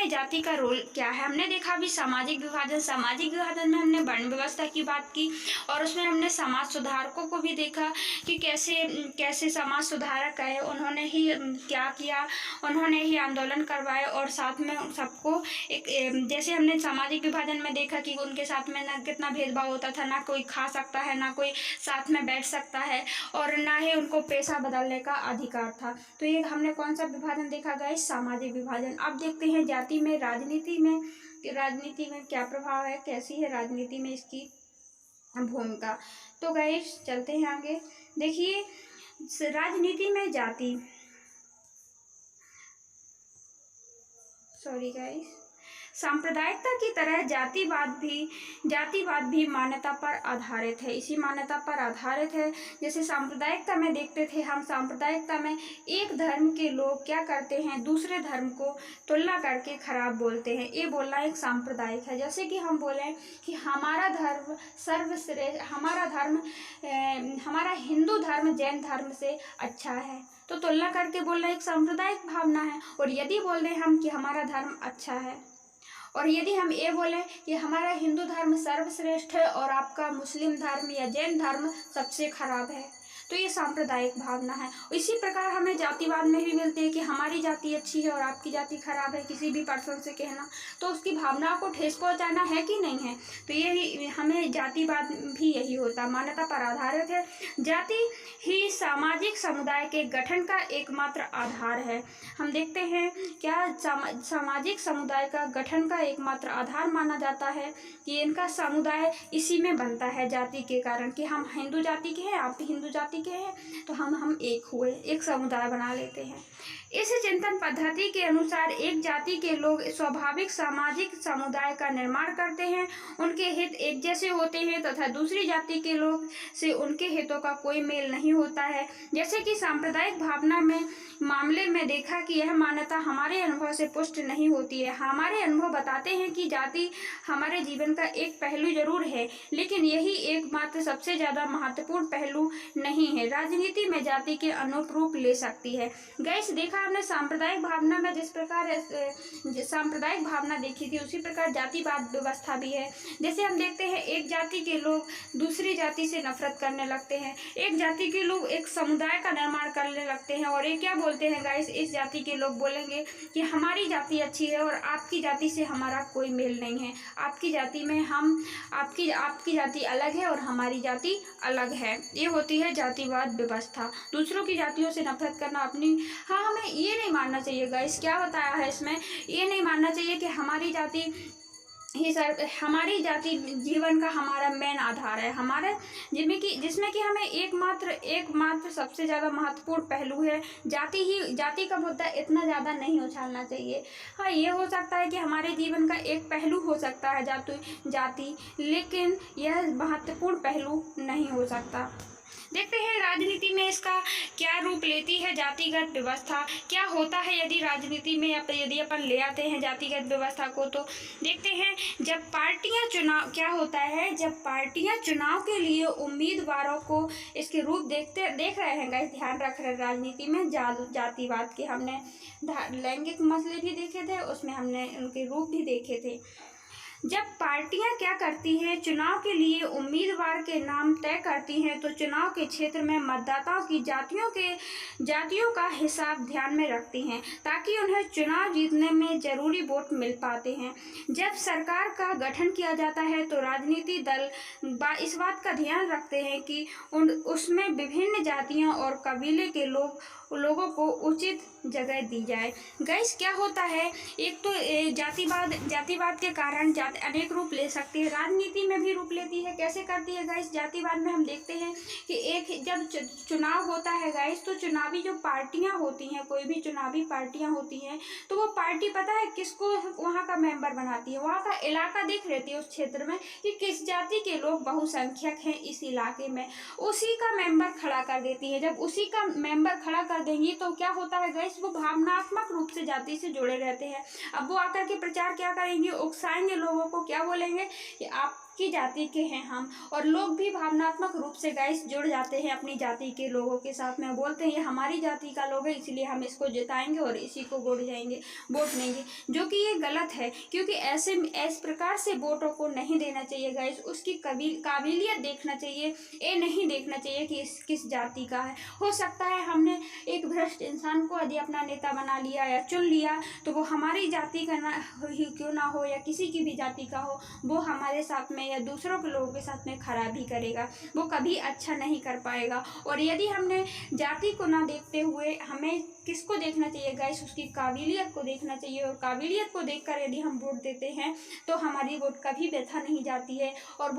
जाति का रोल क्या है। हमने देखा अभी सामाजिक विभाजन में हमने वर्ण व्यवस्था की बात की और उसमें हमने समाज सुधारकों को भी देखा कि कैसे समाज सुधारक आए, उन्होंने ही क्या किया, उन्होंने ही आंदोलन करवाए और साथ में सबको एक जैसे हमने सामाजिक विभाजन में देखा कि उनके साथ में ना कितना भेदभाव होता था, ना कोई खा सकता है, ना कोई साथ में बैठ सकता है और ना ही उनको पेशा बदलने का अधिकार था। तो ये हमने कौन सा विभाजन देखा गाइस? सामाजिक विभाजन। अब देखते हैं जाति में राजनीति में क्या प्रभाव है, कैसी है राजनीति में इसकी भूमिका। तो गाइस चलते हैं आगे। देखिए राजनीति में जाति, सॉरी गाइस, सांप्रदायिकता की तरह जातिवाद भी मान्यता पर आधारित है। इसी मान्यता पर आधारित है। जैसे सांप्रदायिकता में देखते थे हम, सांप्रदायिकता में एक धर्म के लोग क्या करते हैं, दूसरे धर्म को तुलना करके खराब बोलते हैं। ये बोलना एक सांप्रदायिक है। जैसे कि हम बोलें कि हमारा धर्म सर्वश्रेष्ठ, हमारा हिंदू धर्म जैन धर्म से अच्छा है, तो तुलना करके बोलना एक सांप्रदायिक भावना है। और यदि बोल रहे हम कि हमारा धर्म अच्छा है और यदि हम ये बोलें कि हमारा हिंदू धर्म सर्वश्रेष्ठ है और आपका मुस्लिम धर्म या जैन धर्म सबसे खराब है, तो ये सांप्रदायिक भावना है। इसी प्रकार हमें जातिवाद में भी मिलते हैं कि हमारी जाति अच्छी है और आपकी जाति खराब है, किसी भी पर्सन से कहना तो उसकी भावनाओं को ठेस पहुंचाना है कि नहीं है। तो यही हमें जातिवाद भी यही होता, मान्यता पर आधारित है। जाति ही सामाजिक समुदाय के गठन का एकमात्र आधार है। हम देखते हैं क्या सामाजिक समुदाय का गठन का एकमात्र आधार माना जाता है कि इनका समुदाय इसी में बनता है जाति के कारण, कि हम हिंदू जाति के हैं, आप भी हिंदू जाति के हैं, तो हम एक हुए, एक समुदाय बना लेते हैं। इस चिंतन पद्धति के अनुसार एक जाति के लोग स्वाभाविक सामाजिक समुदाय का निर्माण करते हैं, उनके हित एक जैसे होते हैं तथा दूसरी जाति के लोग से उनके हितों का कोई मेल नहीं होता है। जैसे कि सांप्रदायिक भावना में मामले में देखा कि यह मान्यता हमारे अनुभव से पुष्ट नहीं होती है। हमारे अनुभव बताते हैं कि जाति हमारे जीवन का एक पहलू जरूर है, लेकिन यही एकमात्र सबसे ज़्यादा महत्वपूर्ण पहलू नहीं है। राजनीति में जाति के अनुरूप ले सकती है। गाइस, देखा हमने सांप्रदायिक भावना में जिस प्रकार सांप्रदायिक भावना देखी थी, उसी प्रकार जातिवाद व्यवस्था भी है। जैसे हम देखते हैं एक जाति के लोग दूसरी जाति से नफरत करने लगते हैं, एक जाति के लोग एक समुदाय का निर्माण करने लगते हैं और ये क्या बोलते हैं गाइस, इस जाति के लोग बोलेंगे कि हमारी जाति अच्छी है और आपकी जाति से हमारा कोई मेल नहीं है, आपकी जाति में आपकी जाति अलग है और हमारी जाति अलग है। ये होती है जातिवाद व्यवस्था, दूसरों की जातियों से नफरत करना अपनी। हाँ, हमें ये नहीं मानना चाहिए गाइस, क्या बताया है इसमें, ये नहीं मानना चाहिए कि हमारी जाति हमारी जाति जीवन का हमारा मेन आधार है, हमारे जिसमें कि हमें एकमात्र सबसे ज़्यादा महत्वपूर्ण पहलू है। जाति का मुद्दा इतना ज़्यादा नहीं उछालना चाहिए। हाँ, ये हो सकता है कि हमारे जीवन का एक पहलू हो सकता है जाति, लेकिन यह महत्वपूर्ण पहलू नहीं हो सकता। देखते हैं राजनीति में इसका क्या रूप लेती है जातिगत व्यवस्था, क्या होता है यदि राजनीति में यदि अपन ले आते हैं जातिगत व्यवस्था को। तो देखते हैं जब पार्टियां चुनाव के लिए उम्मीदवारों को इसके रूप देख रहे हैं गाइस, ध्यान रख रहे हैं राजनीति में जातिवाद के हमने लैंगिक मसले भी देखे थे, उसमें हमने उनके रूप भी देखे थे। जब पार्टियां क्या करती हैं, चुनाव के लिए उम्मीदवार के नाम तय करती हैं, तो चुनाव के क्षेत्र में मतदाताओं की जातियों का हिसाब ध्यान में रखती हैं ताकि उन्हें चुनाव जीतने में जरूरी वोट मिल पाते हैं। जब सरकार का गठन किया जाता है तो राजनीति दल इस बात का ध्यान रखते हैं कि उसमें विभिन्न जातियों और कबीले के लोगों को उचित जगह दी जाए। गाइस, क्या होता है, एक तो जातिवाद के कारण अनेक रूप ले सकती है, राजनीति में भी रूप लेती है। कैसे करती है गाइस, जातिवाद में हम देखते हैं कि जब चुनाव होता है गाइस, तो चुनावी जो पार्टियां होती हैं, कोई भी चुनावी पार्टियां होती हैं, तो वो पार्टी पता है किसको वहाँ का मेंबर बनाती है, वहाँ का इलाका देख लेती है उस क्षेत्र में कि किस जाति के लोग बहुसंख्यक हैं इस इलाके में, उसी का मेंबर खड़ा कर देती है। जब उसी का मेंबर खड़ा कर देंगी तो क्या होता है गाइस, वो भावनात्मक रूप से जाति से जुड़े रहते हैं। अब वो आकर के प्रचार क्या करेंगे, उकसाएंगे लोगों को, क्या बोलेंगे कि आपकी जाति के हैं हम, और लोग भी भावनात्मक रूप से गाइस जुड़ जाते हैं अपनी जाति के लोगों के साथ में, बोलते हैं ये हमारी जाति का लोग है इसलिए हम इसको जिताएंगे और इसी को वोट देंगे, जो कि ये गलत है, क्योंकि इस प्रकार से वोटों को नहीं देना चाहिए गाइस। उसकी काबिलियत देखना चाहिए, ये नहीं देखना चाहिए कि किस जाति का है। हो सकता है हमने एक भ्रष्ट इंसान को यदि अपना नेता बना लिया या चुन लिया तो वो हमारी जाति का क्यों ना हो या किसी की भी जाति का हो, वो हमारे साथ में या दूसरों के लोगों के साथ में खराबी करेगा, वो कभी अच्छा नहीं कर पाएगा। और यदि हमने जाति को ना देखते हुए हमें किसको देखना चाहिए गाइस, उसकी काबिलियत को देखना चाहिए, और काबिलियत को देखकर यदि हम वोट देते हैं तो हमारी वोट कभी व्यर्थ नहीं जाती है और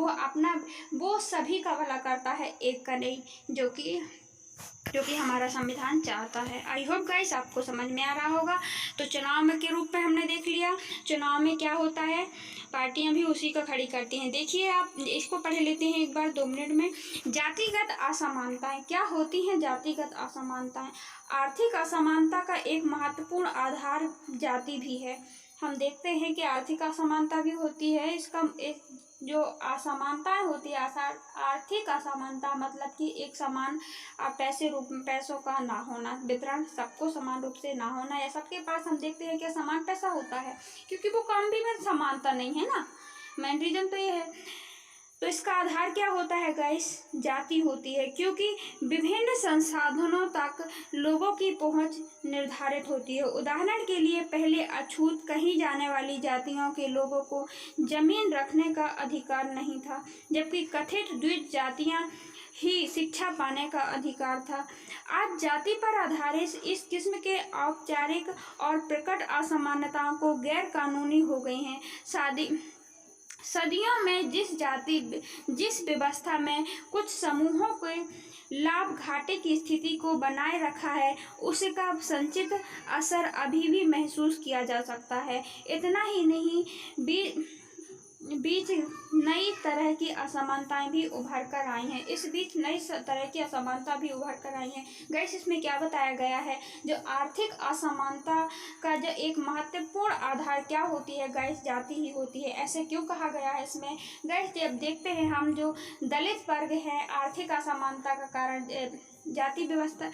वो सभी का भला करता है, एक का नहीं, जो कि हमारा संविधान चाहता है। आई होप गाइस आपको समझ में आ रहा होगा। तो चुनाव में के रूप में हमने देख लिया, चुनाव में क्या होता है, पार्टियां भी उसी को खड़ी करती हैं। देखिए, आप इसको पढ़ लेते हैं एक बार 2 मिनट में। जातिगत असमानताएं क्या होती हैं, जातिगत असमानताएं आर्थिक असमानता का एक महत्वपूर्ण आधार जाति भी है। हम देखते हैं कि आर्थिक असमानता भी होती है, इसका एक जो असमानताएं होती है, आर्थिक असमानता मतलब कि एक समान पैसों का ना होना, वितरण सबको समान रूप से ना होना, या सबके पास हम देखते हैं कि समान पैसा होता है, क्योंकि वो काम भी में समानता नहीं है ना, मेन रीजन तो ये है। तो इसका आधार क्या होता है गाइस? जाति होती है, क्योंकि विभिन्न संसाधनों तक लोगों की पहुंच निर्धारित होती है। उदाहरण के लिए पहले अछूत कही जाने वाली जातियों के लोगों को जमीन रखने का अधिकार नहीं था, जबकि कथित द्विज जातियां ही शिक्षा पाने का अधिकार था। आज जाति पर आधारित इस किस्म के औपचारिक और प्रकट असमानताओं को गैर कानूनी हो गई हैं। सदियों में जिस व्यवस्था में कुछ समूहों के लाभ घाटे की स्थिति को बनाए रखा है, उसका संचित असर अभी भी महसूस किया जा सकता है। इतना ही नहीं, बीच नई तरह की असमानताएं भी उभर कर आई हैं। इस बीच नई तरह की असमानता भी उभर कर आई हैं। गाइस, इसमें क्या बताया गया है? जो आर्थिक असमानता का जो एक महत्वपूर्ण आधार क्या होती है गाइस? जाति ही होती है। ऐसे क्यों कहा गया है इसमें? गाइस, जब देखते हैं हम, जो दलित वर्ग है, आर्थिक असमानता का कारण जाति व्यवस्था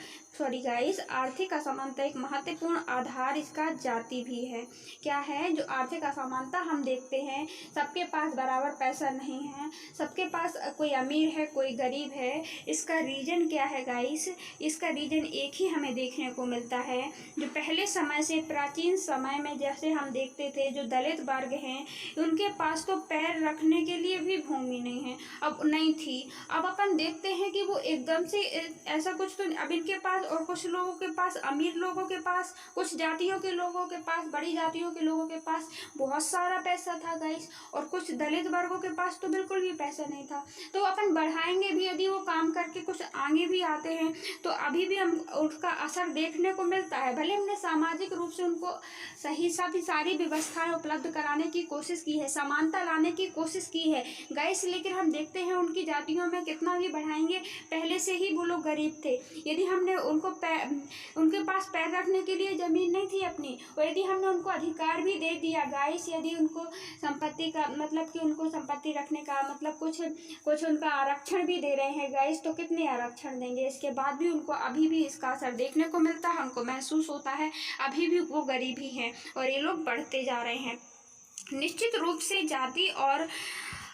आर्थिक असमानता एक महत्वपूर्ण आधार इसका जाति भी है। क्या है? जो आर्थिक असमानता हम देखते हैं, सबके पास बराबर पैसा नहीं है, सबके पास कोई अमीर है, कोई गरीब है। इसका रीजन क्या है गाइस? इसका रीजन एक ही हमें देखने को मिलता है, जो पहले समय से प्राचीन समय में जैसे हम देखते थे, जो दलित वर्ग हैं, उनके पास तो पैर रखने के लिए भी भूमि नहीं है, अब नहीं थी। अब अपन देखते हैं कि वो एकदम से ऐसा कुछ तो अब इनके पास, और कुछ लोगों के पास, अमीर लोगों के पास, कुछ जातियों के लोगों के पास, बड़ी जातियों के लोगों के पास बहुत सारा पैसा था गाइस, और कुछ दलित वर्गों के पास तो बिल्कुल भी पैसा नहीं था। तो अपन बढ़ाएंगे भी, यदि वो काम करके कुछ आगे भी आते हैं, तो अभी भी हम उसका असर देखने को मिलता है। भले हमने सामाजिक रूप से उनको सही सारी व्यवस्थाएं उपलब्ध कराने की कोशिश की है, समानता लाने की कोशिश की है गाइस, लेकिन हम देखते हैं उनकी जातियों में कितना भी बढ़ाएंगे, पहले से ही वो लोग गरीब थे। यदि हमने उनके पास पैर रखने के लिए जमीन नहीं थी अपनी, और यदि हमने उनको अधिकार भी दे दिया गाइस, यदि उनको संपत्ति का मतलब कि उनको संपत्ति रखने का मतलब कुछ उनका आरक्षण भी दे रहे हैं गाइस, तो कितने आरक्षण देंगे? इसके बाद भी उनको अभी भी इसका असर देखने को मिलता है, उनको महसूस होता है अभी भी वो गरीब ही हैं, और ये लोग बढ़ते जा रहे हैं। निश्चित रूप से जाति और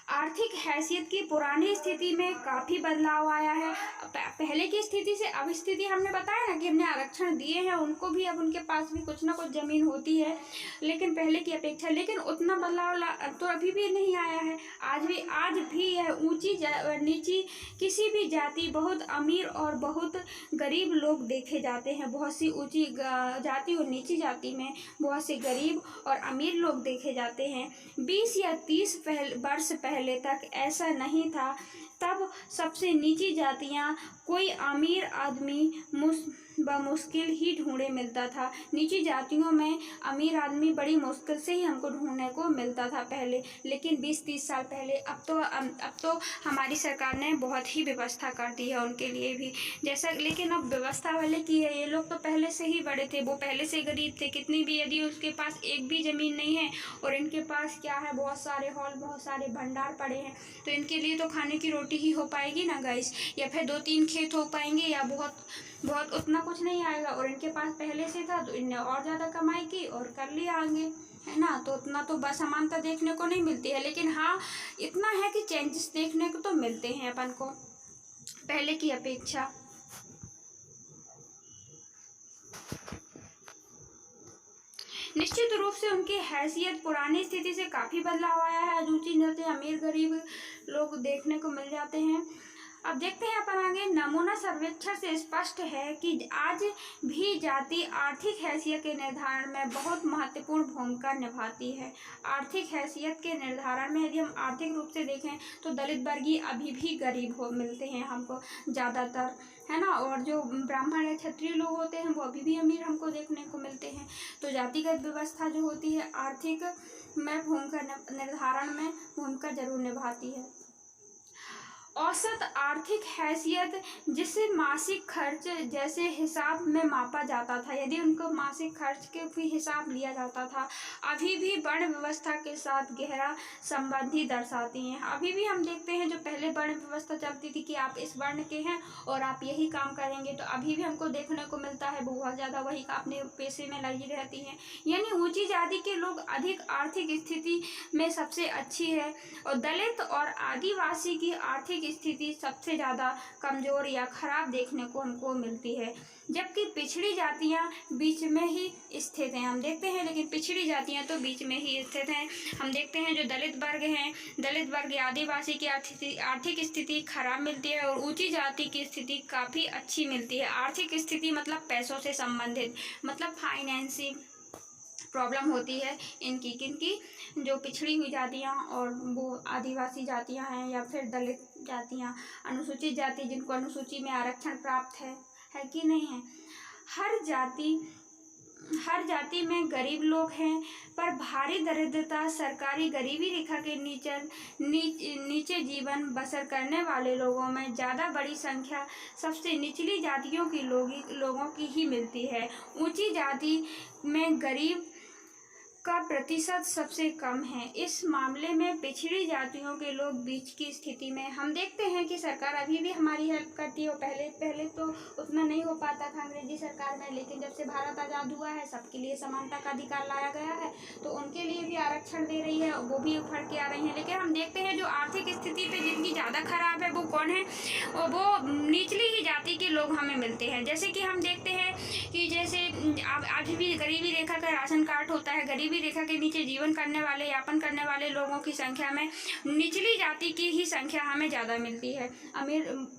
आर्थिक हैसियत की पुरानी स्थिति में काफ़ी बदलाव आया है। पहले की स्थिति से अब स्थिति, हमने बताया ना कि हमने आरक्षण दिए हैं उनको भी, अब उनके पास भी कुछ ना कुछ ज़मीन होती है, लेकिन पहले की अपेक्षा, लेकिन उतना बदलाव तो अभी भी नहीं आया है। आज भी है ऊंची नीची किसी भी जाति, बहुत अमीर और बहुत गरीब लोग देखे जाते हैं। बहुत सी ऊंची जाति और नीची जाति में बहुत से गरीब और अमीर लोग देखे जाते हैं। 20 या 30 वर्ष पहले तक ऐसा नहीं था। तब सबसे नीची जातियां कोई अमीर आदमी मुश्किल ही ढूंढे मिलता था। नीची जातियों में अमीर आदमी बड़ी मुश्किल से ही हमको ढूंढने को मिलता था पहले, लेकिन 20-30 साल पहले। अब तो हमारी सरकार ने बहुत ही व्यवस्था कर दी है उनके लिए भी, जैसा, लेकिन अब व्यवस्था वाले की है। ये लोग तो पहले से ही बड़े थे, वो पहले से गरीब थे, कितनी भी, यदि उसके पास एक भी ज़मीन नहीं है और इनके पास क्या है, बहुत सारे हॉल, बहुत सारे भंडार पड़े हैं, तो इनके लिए तो खाने की रोटी ही हो पाएगी ना गाइस, या फिर 2-3 खेत हो पाएंगे, या बहुत उतना कुछ नहीं आएगा। और इनके पास पहले से था, तो इनने और ज़्यादा कमाई की और कर लिया आगे, है ना। तो उतना तो असमानता देखने को नहीं मिलती है, लेकिन हाँ इतना है कि चेंजेस देखने को तो मिलते हैं अपन को पहले की अपेक्षा। निश्चित रूप से उनकी हैसियत पुरानी स्थिति से काफ़ी बदलाव आया है। ऊंची नीचे अमीर गरीब लोग देखने को मिल जाते हैं। अब देखते हैं अपन आगे। नमूना सर्वेक्षण से स्पष्ट है कि आज भी जाति आर्थिक हैसियत के निर्धारण में बहुत महत्वपूर्ण भूमिका निभाती है। आर्थिक हैसियत के निर्धारण में यदि हम आर्थिक रूप से देखें तो दलित वर्गीय अभी भी गरीब मिलते हैं हमको ज़्यादातर, है ना। और जो ब्राह्मण या क्षत्रिय लोग होते हैं वो अभी भी अमीर हमको देखने को मिलते हैं। तो जातिगत व्यवस्था जो होती है आर्थिक में भूमिका निर्धारण में भूमिका जरूर निभाती है। औसत आर्थिक हैसियत, जिसे मासिक खर्च जैसे हिसाब में मापा जाता था, यदि उनको मासिक खर्च के भी हिसाब लिया जाता था, अभी भी वर्ण व्यवस्था के साथ गहरा संबंधी दर्शाती हैं। अभी भी हम देखते हैं जो पहले वर्ण व्यवस्था चलती थी कि आप इस वर्ण के हैं और आप यही काम करेंगे, तो अभी भी हमको देखने को मिलता है बहुत ज़्यादा वही अपने पेशे में लगी रहती हैं। यानी ऊंची जाति के लोग अधिक आर्थिक स्थिति में सबसे अच्छी है और दलित और आदिवासी की आर्थिक स्थिति सबसे ज़्यादा कमज़ोर या खराब देखने को हमको मिलती है, जबकि पिछड़ी जातियां बीच में ही स्थित हैं। हम देखते हैं लेकिन पिछड़ी जातियां तो बीच में ही स्थित हैं। हम देखते हैं जो दलित वर्ग हैं, दलित वर्ग या आदिवासी की आर्थिक स्थिति खराब मिलती है और ऊंची जाति की स्थिति काफ़ी अच्छी मिलती है। आर्थिक स्थिति मतलब पैसों से संबंधित, मतलब फाइनेंशियल प्रॉब्लम होती है इनकी, किनकी, जो पिछड़ी हुई जातियाँ और वो आदिवासी जातियाँ हैं या फिर दलित जातियाँ, अनुसूचित जाति जिनको अनुसूची में आरक्षण प्राप्त है कि नहीं है। हर जाति में गरीब लोग हैं, पर भारी दरिद्रता, सरकारी गरीबी रेखा के नीचे जीवन बसर करने वाले लोगों में ज़्यादा बड़ी संख्या सबसे निचली जातियों की लोगों की ही मिलती है। ऊंची जाति में गरीब का प्रतिशत सबसे कम है। इस मामले में पिछड़ी जातियों के लोग बीच की स्थिति में, हम देखते हैं कि सरकार अभी भी हमारी हेल्प करती है और पहले तो उतना नहीं हो पाता था अंग्रेजी सरकार में, लेकिन जब से भारत आज़ाद हुआ है सबके लिए समानता का अधिकार लाया गया है तो उनके लिए भी आरक्षण दे रही है और वो भी उभर के आ रही हैं। लेकिन हम देखते हैं जो आर्थिक स्थिति पे जिनकी ज़्यादा खराब है वो कौन है, और वो निचली ही जाति के लोग हमें मिलते हैं। जैसे कि हम देखते हैं कि जैसे आज भी गरीबी रेखा का राशन कार्ड होता है, गरीबी रेखा के नीचे यापन करने वाले लोगों की संख्या में निचली जाति की ही संख्या हमें ज़्यादा मिलती है,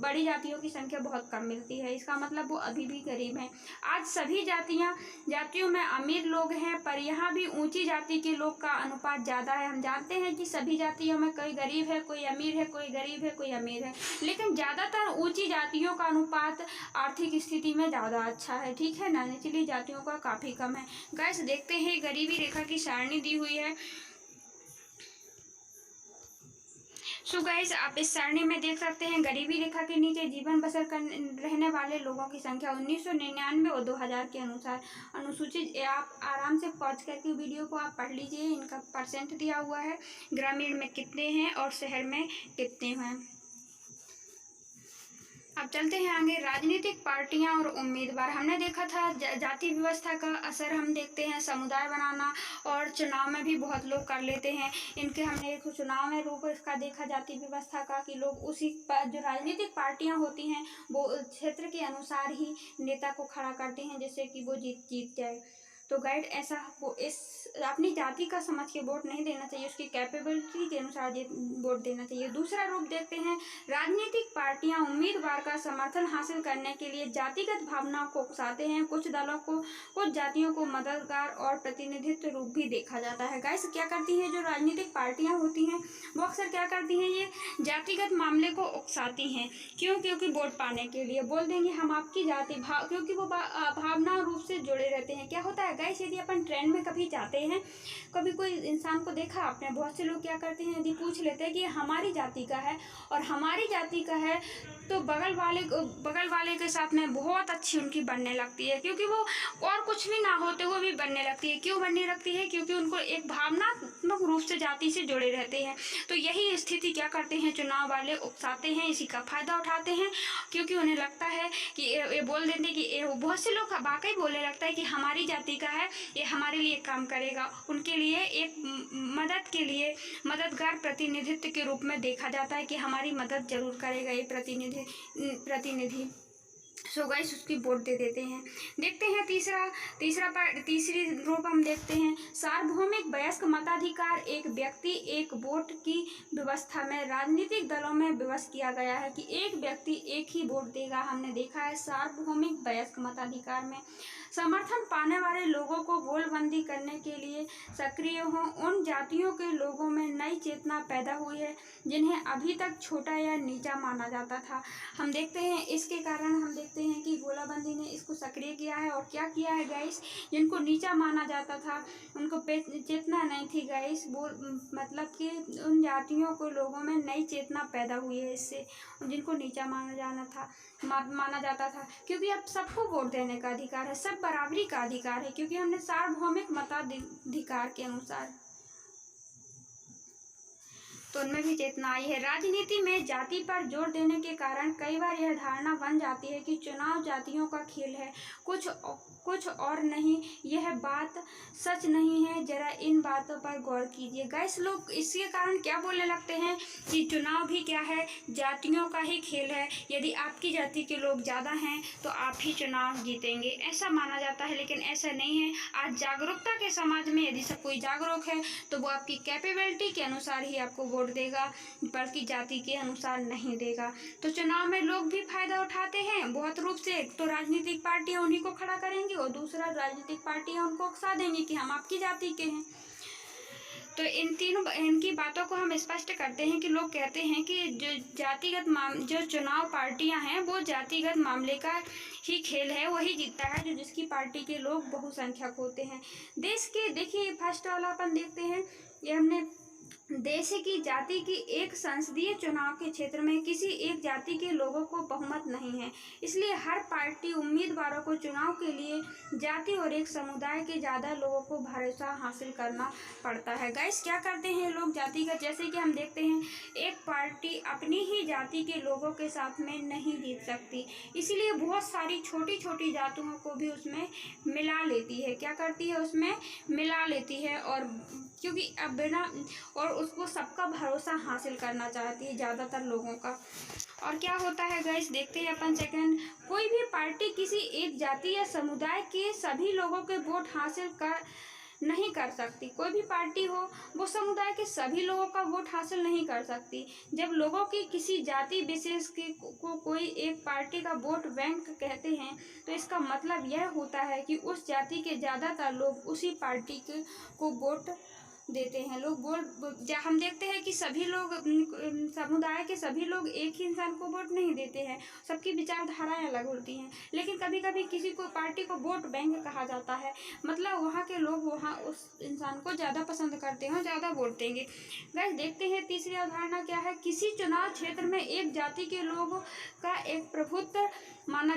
बड़ी जातियों की संख्या बहुत कम मिलती है। इसका मतलब वो अभी भी गरीब हैं। आज सभी जातियों में अमीर लोग हैं, पर यहाँ भी ऊंची जाति के लोग का अनुपात ज़्यादा है। हम जानते हैं कि सभी जातियों में कोई गरीब है, कोई अमीर है, कोई गरीब है, कोई अमीर है, लेकिन ज़्यादातर ऊंची जातियों का अनुपात आर्थिक स्थिति में ज़्यादा अच्छा है, ठीक है ना, निचली जातियों का काफ़ी कम है। गाइस देखते हैं गरीबी रेखा की सारणी दी हुई है। सो गाइस आप इस सारणी में देख सकते हैं गरीबी रेखा के नीचे जीवन बसर रहने वाले लोगों की संख्या 1999 और 2000 के अनुसार अनुसूचित। आप आराम से पॉज करके वीडियो को आप पढ़ लीजिए, इनका परसेंट दिया हुआ है, ग्रामीण में कितने हैं और शहर में कितने हैं। अब चलते हैं आगे, राजनीतिक पार्टियां और उम्मीदवार। हमने देखा था जाति व्यवस्था का असर हम देखते हैं समुदाय बनाना और चुनाव में भी बहुत लोग कर लेते हैं इनके। हमने एक चुनाव में रूप इसका देखा जाति व्यवस्था का कि लोग उसी पर जो राजनीतिक पार्टियां होती हैं वो क्षेत्र के अनुसार ही नेता को खड़ा करते हैं जिससे कि वो जीत जाए। तो गाइड ऐसा इस अपनी जाति का समझ के वोट नहीं देना चाहिए, उसकी कैपेबिलिटी के अनुसार वोट देना चाहिए। दूसरा रूप देखते हैं, राजनीतिक पार्टियां उम्मीदवार का समर्थन हासिल करने के लिए जातिगत भावनाओं को उकसाते हैं। कुछ दलों को, कुछ जातियों को मददगार और प्रतिनिधित्व रूप भी देखा जाता है। गाइस क्या करती हैं जो राजनीतिक पार्टियां होती हैं वो अक्सर क्या करती हैं, ये जातिगत मामले को उकसाती हैं। क्योंकि वोट पाने के लिए बोल देंगे हम आपकी जाति क्योंकि वो भावना रूप से जुड़े रहते हैं। क्या होता है गाइस, यदि अपन ट्रेन में कभी जाते हैं, कभी कोई इंसान को देखा आपने, बहुत से लोग क्या करते हैं यदि पूछ लेते हैं कि हमारी जाति का है और हमारी जाति का है तो बगल वाले के साथ में बहुत अच्छी उनकी बनने लगती है, क्योंकि वो और कुछ भी ना होते हुए भी बनने लगती है। क्यों बनने लगती है, क्योंकि उनको एक भावनात्मक रूप से जाति से जुड़े रहते हैं। तो यही स्थिति क्या करते हैं चुनाव वाले उकसाते हैं, इसी का फायदा उठाते हैं, क्योंकि उन्हें लगता है कि ये बोल देते कि बहुत से लोग वाकई बोलने लगता है कि हमारी जाति का है, ये हमारे लिए काम करेगा। उनके लिए एक मदद के लिए मददगार प्रतिनिधित्व के रूप में देखा जाता है कि हमारी मदद जरूर करेगा ये प्रतिनिधि। सो गाइस उसकी वोट दे देते हैं। देखते हैं तीसरी रूप हम देखते हैं, सार्वभौमिक वयस्क मताधिकार। एक व्यक्ति एक वोट की व्यवस्था में राजनीतिक दलों में व्यवस्था किया गया है कि एक व्यक्ति एक ही वोट देगा। हमने देखा है सार्वभौमिक वयस्क मताधिकार में समर्थन पाने वाले लोगों को गोलबंदी करने के लिए सक्रिय हों। उन जातियों के लोगों में नई चेतना पैदा हुई है जिन्हें अभी तक छोटा या नीचा माना जाता था। हम देखते हैं इसके कारण हम देखते हैं कि गोलाबंदी ने इसको सक्रिय किया है। और क्या किया है गाइस, जिनको नीचा माना जाता था उनको चेतना नहीं थी गाइस, वो मतलब कि उन जातियों को लोगों में नई चेतना पैदा हुई है इससे, जिनको नीचा माना जाता था, क्योंकि अब सबको वोट देने का अधिकार है, सब बराबरी का अधिकार है, क्योंकि हमने सार्वभौमिक मताधिकार के अनुसार तो उनमें भी चेतना आई है। राजनीति में जाति पर जोर देने के कारण कई बार यह धारणा बन जाती है कि चुनाव जातियों का खेल है, कुछ और नहीं। यह बात सच नहीं है, जरा इन बातों पर गौर कीजिए। गाइस, लोग इसके कारण क्या बोलने लगते हैं कि चुनाव भी क्या है, जातियों का ही खेल है, यदि आपकी जाति के लोग ज़्यादा हैं तो आप ही चुनाव जीतेंगे, ऐसा माना जाता है। लेकिन ऐसा नहीं है। आज जागरूकता के समाज में यदि सब कोई जागरूक है तो वो आपकी कैपेबिलिटी के अनुसार ही आपको वोट देगा, बल्कि जाति के अनुसार नहीं देगा। तो चुनाव में लोग भी फायदा उठाते हैं बहुत रूप से। तो राजनीतिक पार्टियां उन्हीं को खड़ा करेंगी और दूसरा राजनीतिक पार्टियां उनको उकसा देंगी कि हम आपकी जाति के हैं। तो इनकी बातों को हम स्पष्ट करते हैं कि लोग कहते हैं कि जो चुनाव पार्टियां हैं वो जातिगत मामले का ही खेल है, वही जीतता है जो जिसकी पार्टी के लोग बहुसंख्यक होते हैं। देश के देखिए फर्स्ट वाला अपन देखते हैं, ये हमने देश की जाति की एक संसदीय चुनाव के क्षेत्र में किसी एक जाति के लोगों को बहुमत नहीं है, इसलिए हर पार्टी उम्मीदवारों को चुनाव के लिए जाति और एक समुदाय के ज़्यादा लोगों को भरोसा हासिल करना पड़ता है। गाइस, क्या करते हैं लोग जातिगत, जैसे कि हम देखते हैं एक पार्टी अपनी ही जाति के लोगों के साथ में नहीं जीत सकती, इसलिए बहुत सारी छोटी छोटी जातियों को भी उसमें मिला लेती है। क्या करती है, उसमें मिला लेती है, और क्योंकि अब बिना और उसको सबका भरोसा हासिल करना चाहती है ज़्यादातर लोगों का। और क्या होता है गाइस, देखते हैं अपन सेकंड। कोई भी पार्टी किसी एक जाति या समुदाय के सभी लोगों के वोट हासिल नहीं कर सकती। कोई भी पार्टी हो वो समुदाय के सभी लोगों का वोट हासिल नहीं कर सकती। जब लोगों की किसी जाति विशेष को कोई एक पार्टी का वोट बैंक कहते हैं तो इसका मतलब यह होता है कि उस जाति के ज़्यादातर लोग उसी पार्टी को वोट देते हैं। हम देखते हैं कि सभी लोग समुदाय के सभी लोग एक ही इंसान को वोट नहीं देते हैं, सबकी विचारधाराएं अलग होती हैं। लेकिन कभी कभी किसी को पार्टी को वोट बैंक कहा जाता है, मतलब वहाँ के लोग वहाँ उस इंसान को ज़्यादा पसंद करते हैं, ज़्यादा वोट देंगे। गाइस, देखते हैं तीसरी अवधारणा क्या है। किसी चुनाव क्षेत्र में एक जाति के लोगों का एक प्रभुत्व माना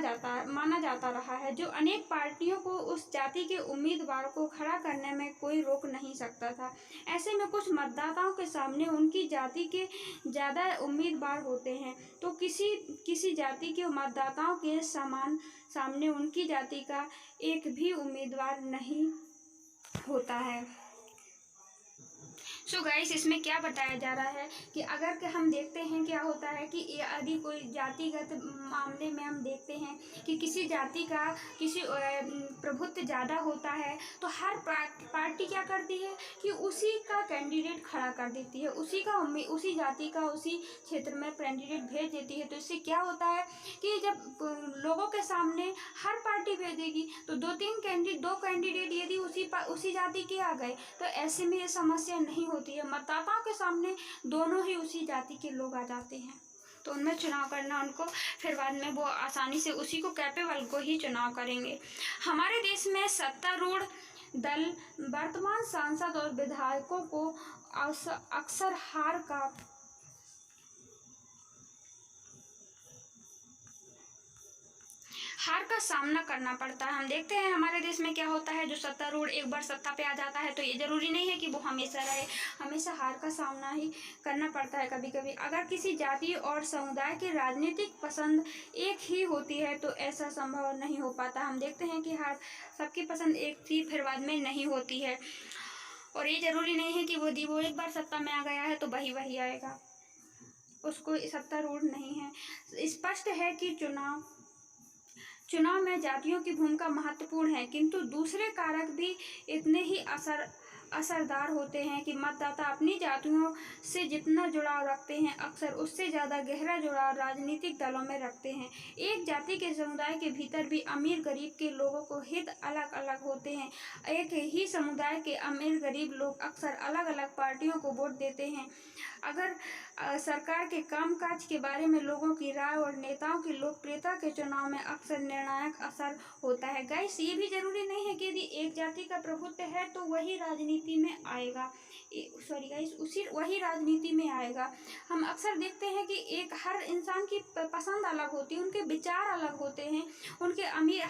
जाता रहा है, जो अनेक पार्टियों को उस जाति के उम्मीदवार को खड़ा करने में कोई रोक नहीं सकता था। ऐसे में कुछ मतदाताओं के सामने उनकी जाति के ज़्यादा उम्मीदवार होते हैं, तो किसी जाति के मतदाताओं के सामने उनकी जाति का एक भी उम्मीदवार नहीं होता है। सो गाइस, इसमें क्या बताया जा रहा है कि अगर के हम देखते हैं क्या होता है कि यदि कोई जातिगत मामले में हम देखते हैं कि किसी जाति का किसी प्रभुत्व ज़्यादा होता है, तो हर पार्टी क्या करती है कि उसी का कैंडिडेट खड़ा कर देती है, उसी जाति का उसी क्षेत्र में कैंडिडेट भेज देती है। तो इससे क्या होता है कि जब लोगों के सामने हर पार्टी भेजेगी तो दो कैंडिडेट यदि उसी जाति के आ गए तो ऐसे में ये समस्या नहीं होती है। मतदाताओं के सामने दोनों ही उसी जाति के लोग आ जाते हैं, तो उनमें चुनाव करना उनको फिर बाद में वो आसानी से उसी को कैपेबल को ही चुनाव करेंगे। हमारे देश में सत्तारूढ़ दल वर्तमान सांसद और विधायकों को अक्सर हार का सामना करना पड़ता है। हम देखते हैं हमारे देश में क्या होता है, जो सत्तारूढ़ एक बार सत्ता पे आ जाता है तो ये जरूरी नहीं है कि वो हमेशा रहे, हमेशा हार का सामना ही करना पड़ता है कभी कभी। अगर किसी जाति और समुदाय की राजनीतिक पसंद एक ही होती है तो ऐसा संभव नहीं हो पाता। हम देखते हैं कि सबकी पसंद एक थी फिर बाद में नहीं होती है, और ये जरूरी नहीं है कि वो एक बार सत्ता में आ गया है तो वही आएगा, उसको सत्तारूढ़ नहीं है। स्पष्ट है कि चुनाव में जातियों की भूमिका महत्वपूर्ण है, किंतु दूसरे कारक भी इतने ही असरदार होते हैं कि मतदाता अपनी जातियों से जितना जुड़ाव रखते हैं, अक्सर उससे ज़्यादा गहरा जुड़ाव राजनीतिक दलों में रखते हैं। एक जाति के समुदाय के भीतर भी अमीर गरीब के लोगों को हित अलग अलग होते हैं। एक ही समुदाय के अमीर गरीब लोग अक्सर अलग अलग पार्टियों को वोट देते हैं। अगर सरकार के कामकाज के बारे में लोगों की राय और नेताओं की लोकप्रियता के चुनाव में अक्सर निर्णायक असर होता है। गाइस, ये भी जरूरी नहीं है कि यदि एक जाति का प्रभुत्व है तो वही राजनीति में आएगा, वही राजनीति में आएगा। हम अक्सर देखते हैं कि एक हर इंसान की पसंद अलग होती है, उनके विचार अलग होते हैं, उनके अमीर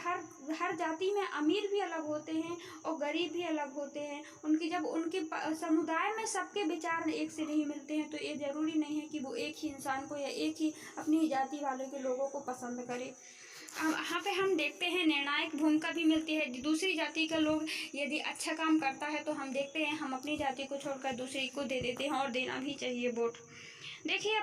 हर जाति में अमीर भी अलग होते हैं और गरीब भी अलग होते हैं। जब उनके समुदाय में सबके विचार एक से नहीं मिलते हैं तो ये जरूरी नहीं है कि वो एक ही इंसान को या एक ही अपनी जाति वाले के लोगों को पसंद करे। यहाँ पे हम देखते हैं निर्णायक भूमिका भी मिलती है। दूसरी जाति का लोग यदि अच्छा काम करता है तो हम देखते हैं हम अपनी जाति को छोड़कर दूसरी को दे देते हैं, और देना भी चाहिए वोट। देखिए,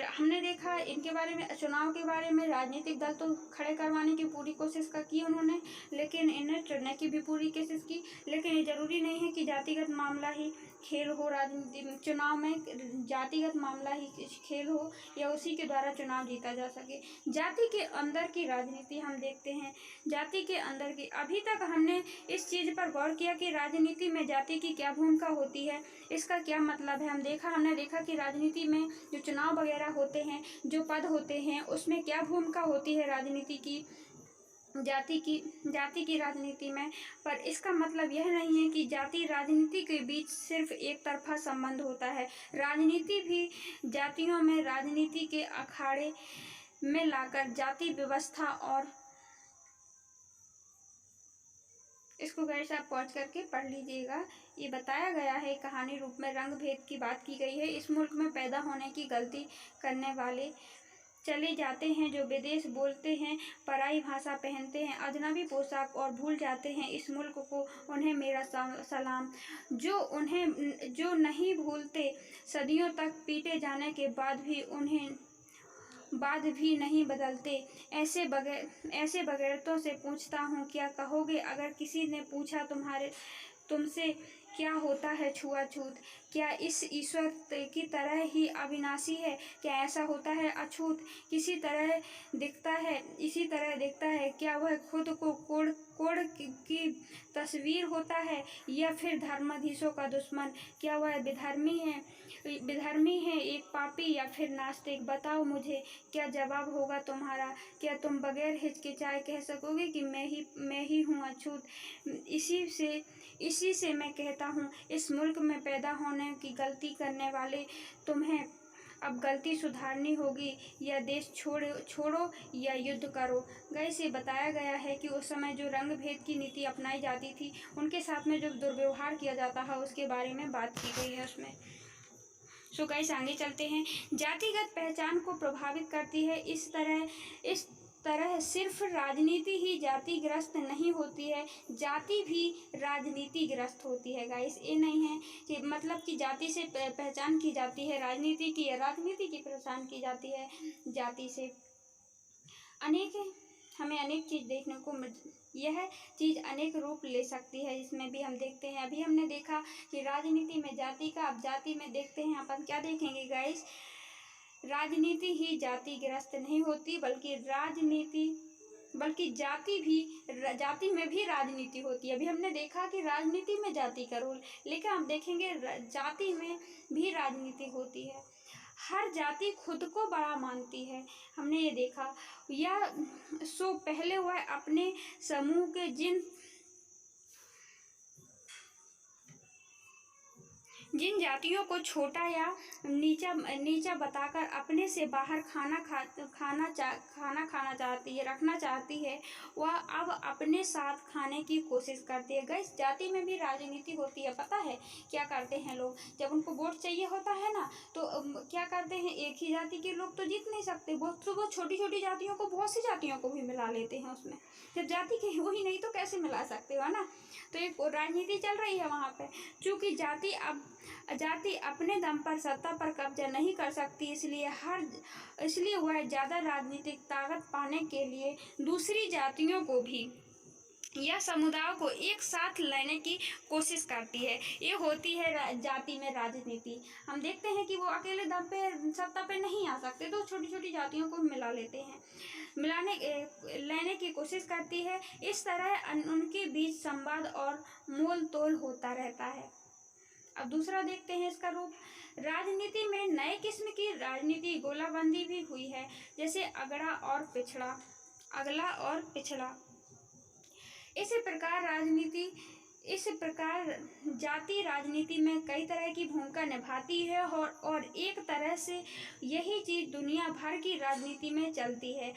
हमने देखा इनके बारे में, चुनाव के बारे में, राजनीतिक दल तो खड़े करवाने की पूरी कोशिश की उन्होंने, लेकिन इन्हें चुनने की भी पूरी कोशिश की। लेकिन ये जरूरी नहीं है कि जातिगत मामला ही खेल हो, राजनीति चुनाव में जातिगत मामला ही खेल हो या उसी के द्वारा चुनाव जीता जा सके। जाति के अंदर की राजनीति हम देखते हैं, जाति के अंदर की। अभी तक हमने इस चीज़ पर गौर किया कि राजनीति में जाति की क्या भूमिका होती है, इसका क्या मतलब है। हमने देखा कि राजनीति में जो चुनाव वगैरह होते हैं, जो पद होते हैं, उसमें क्या भूमिका होती है राजनीति की, जाति की राजनीति में। पर इसका मतलब यह नहीं है कि जाति राजनीति के बीच सिर्फ एक तरफा संबंध होता है। राजनीति भी जातियों में राजनीति के अखाड़े में लाकर जाति व्यवस्था और इसको गैर आप पहुँच करके पढ़ लीजिएगा। ये बताया गया है कहानी रूप में, रंग भेद की बात की गई है। इस मुल्क में पैदा होने की गलती करने वाले चले जाते हैं जो विदेश बोलते हैं, पराई भाषा पहनते हैं, अजनबी पोशाक और भूल जाते हैं इस मुल्क को, उन्हें मेरा सलाम। जो नहीं भूलते, सदियों तक पीटे जाने के बाद भी नहीं बदलते। ऐसे बगैरतों से पूछता हूँ, क्या कहोगे अगर किसी ने पूछा तुमसे क्या होता है छुआछूत? क्या इस ईश्वर की तरह ही अविनाशी है? क्या ऐसा होता है अछूत? इसी तरह दिखता है? क्या वह खुद को कोड़ की तस्वीर होता है या फिर धर्माधीशों का दुश्मन? क्या वह विधर्मी है, एक पापी या फिर नास्तिक? बताओ मुझे, क्या जवाब होगा तुम्हारा? क्या तुम बगैर हिचकिचाए कह सकोगे कि मैं ही हूँ अछूत? इसी से मैं कहता हूँ, इस मुल्क में पैदा होने की गलती करने वाले तुम्हें अब गलती सुधारनी होगी, या देश छोड़ो या युद्ध करो। गाइस, ये बताया गया है कि उस समय जो रंग भेद की नीति अपनाई जाती थी, उनके साथ में जो दुर्व्यवहार किया जाता है उसके बारे में बात की गई है उसमें। सो गाइस, आगे चलते हैं। जातिगत पहचान को प्रभावित करती है। इस तरह सिर्फ राजनीति ही जातिग्रस्त नहीं होती है, जाति भी राजनीतिग्रस्त होती है। गाइस, ये नहीं है कि मतलब कि जाति से पहचान की जाती है राजनीति की, या राजनीति की पहचान की जाती है जाति से। हमें अनेक चीज़ देखने को यह चीज़ अनेक रूप ले सकती है। इसमें भी हम देखते हैं, अभी हमने देखा कि राजनीति में जाति का, अब जाति में देखते हैं अपन क्या देखेंगे गाइस। राजनीति ही जातिग्रस्त नहीं होती, बल्कि जाति में भी राजनीति होती है। अभी हमने देखा कि राजनीति में जाति का रोल, लेकिन आप देखेंगे जाति में भी राजनीति होती है। हर जाति खुद को बड़ा मानती है, हमने ये देखा। या सो पहले वह अपने समूह के जिन जातियों को छोटा या नीचा बताकर अपने से बाहर रखना चाहती है, वह अब अपने साथ खाने की कोशिश करती है। गाइस, जाति में भी राजनीति होती है। पता है क्या करते हैं लोग? जब उनको वोट चाहिए होता है ना, तो क्या करते हैं, एक ही जाति के लोग तो जीत नहीं सकते, वो छोटी छोटी जातियों को, बहुत सी जातियों को भी मिला लेते हैं उसमें। जब जाति के वही नहीं तो कैसे मिला सकते हो ना? तो एक राजनीति चल रही है वहाँ पे। चूँकि जाति अपने दम पर सत्ता पर कब्जा नहीं कर सकती, इसलिए वह ज़्यादा राजनीतिक ताकत पाने के लिए दूसरी जातियों को भी यह समुदायों को एक साथ लाने की कोशिश करती है। ये होती है जाति में राजनीति। हम देखते हैं कि वो अकेले दम पे सत्ता पे नहीं आ सकते, तो छोटी छोटी जातियों को मिला लेते हैं, लेने की कोशिश करती है। इस तरह उनके बीच संवाद और मोल तोल होता रहता है। अब दूसरा देखते हैं इसका रूप। राजनीति में नए किस्म की राजनीति गोलाबंदी भी हुई है, जैसे अगला और पिछड़ा। इस प्रकार जाति राजनीति में कई तरह की भूमिका निभाती है और एक तरह से यही चीज दुनिया भर की राजनीति में चलती है।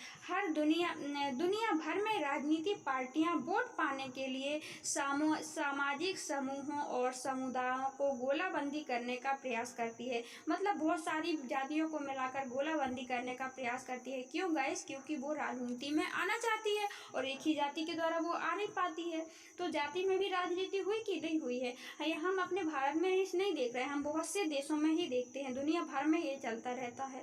दुनिया भर में राजनीतिक पार्टियां वोट पाने के लिए सामाजिक समूहों और समुदायों को गोलाबंदी करने का प्रयास करती है। मतलब बहुत सारी जातियों को मिलाकर गोलाबंदी करने का प्रयास करती है। क्यों गाइस? क्योंकि वो राजनीति में आना चाहती है और एक ही जाति के द्वारा वो आ नहीं पाती है। तो जाति में भी राजनीति हुई कि नहीं हुई है? हम अपने भारत में ही नहीं देख रहे हैं, हम बहुत से देशों में ही देखते हैं, दुनिया भर में ये चलता रहता है।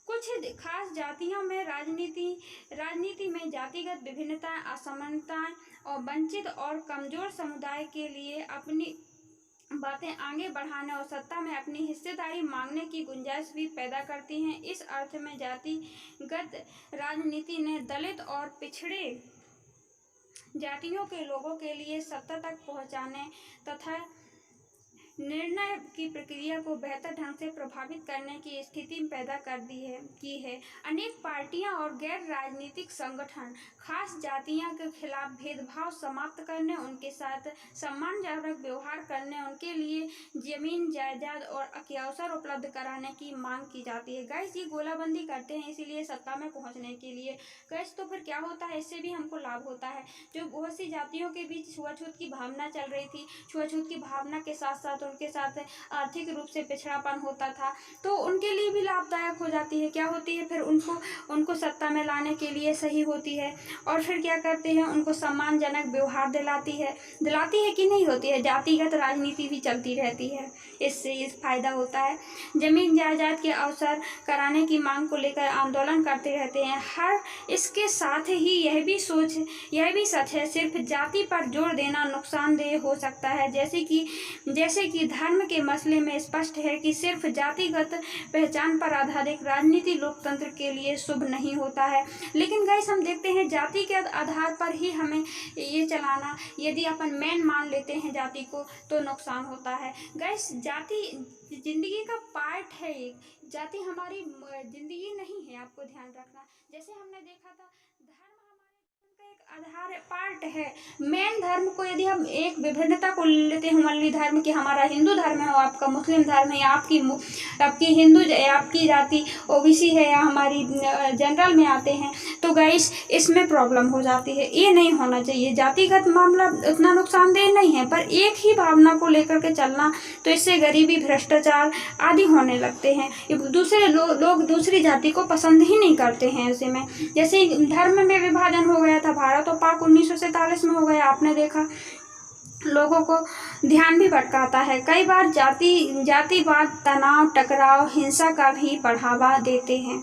कुछ खास जातियों में राजनीति में जातिगत विभिन्नताएं, असमानताएं और वंचित और कमजोर समुदाय के लिए अपनी बातें आगे बढ़ाने और सत्ता में अपनी हिस्सेदारी मांगने की गुंजाइश भी पैदा करती हैं। इस अर्थ में जातिगत राजनीति ने दलित और पिछड़े जातियों के लोगों के लिए सत्ता तक पहुंचाने तथा निर्णय की प्रक्रिया को बेहतर ढंग से प्रभावित करने की स्थिति पैदा की है। अनेक पार्टियां और गैर राजनीतिक संगठन खास जातियों के खिलाफ भेदभाव समाप्त करने, उनके साथ सम्मानजनक व्यवहार करने, उनके लिए जमीन जायदाद और अवसर उपलब्ध कराने की मांग की जाती है। गाइस, ये गोलाबंदी करते हैं इसीलिए सत्ता में पहुंचने के लिए। गाइस, तो फिर क्या होता है? इससे भी हमको लाभ होता है। जो बहुत सी जातियों के बीच छुआछूत की भावना चल रही थी, छुआछूत की भावना के साथ साथ उनके साथ आर्थिक रूप से पिछड़ापन होता था, तो उनके लिए भी लाभदायक हो जाती है। क्या होती है? फिर उनको सत्ता में लाने के लिए सही होती है। और फिर क्या करते हैं? उनको सम्मानजनक व्यवहार दिलाती है कि नहीं होती है? जातिगत राजनीति भी चलती रहती है, इससे इस फायदा होता है। जमीन जायदाद के अवसर कराने की मांग को लेकर आंदोलन करते रहते हैं। इसके साथ ही यह भी सच है, सिर्फ जाति पर जोर देना नुकसानदेह हो सकता है। जैसे कि धर्म के मसले में स्पष्ट है कि सिर्फ जातिगत पहचान पर आधारित राजनीति लोकतंत्र के लिए शुभ नहीं होता है। लेकिन गाइस, हम देखते हैं जाति के आधार पर ही हमें ये चलाना, यदि अपन मेन मान लेते हैं जाति को, तो नुकसान होता है। गाइस, जाति जिंदगी का पार्ट है, जाति हमारी जिंदगी नहीं है, आपको ध्यान रखना। जैसे हमने देखा था, आधार पार्ट है। मेन धर्म को यदि हम एक विभिन्नता को लेते हैं, मान ली धर्म कि हमारा हिंदू धर्म है, आपका मुस्लिम धर्म है, या आपकी हिंदू, आपकी जाति ओबीसी है, या हमारी जनरल में आते हैं, तो गाइस इसमें प्रॉब्लम हो जाती है। ये नहीं होना चाहिए। जातिगत मामला उतना नुकसानदेह नहीं है, पर एक ही भावना को लेकर के चलना, तो इससे गरीबी, भ्रष्टाचार आदि होने लगते हैं। दूसरे लोग दूसरी जाति को पसंद ही नहीं करते हैं। ऐसे में जैसे धर्म में विभाजन हो गया था, भारत और पाक 1947 में हो गया, आपने देखा, लोगों को ध्यान भी भटकाता है। कई बार जातिवाद तनाव, टकराव, हिंसा का भी बढ़ावा देते हैं।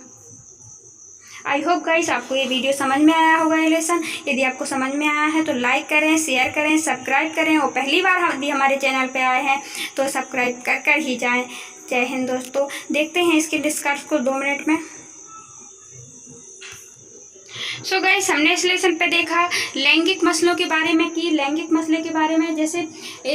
आई होप गाइस आपको ये वीडियो समझ में आया होगा, ये लेसन। यदि आपको समझ में आया है तो लाइक करें, शेयर करें, सब्सक्राइब करें, और पहली बार यदि हमारे चैनल पे आए हैं तो सब्सक्राइब कर ही जाएं। जय हिंद दोस्तों। देखते हैं इसके डिस्कस को 2 मिनट में। सो गाइस, हमने इस लेसन पे देखा लैंगिक मसलों के बारे में कि लैंगिक मसले के बारे में, जैसे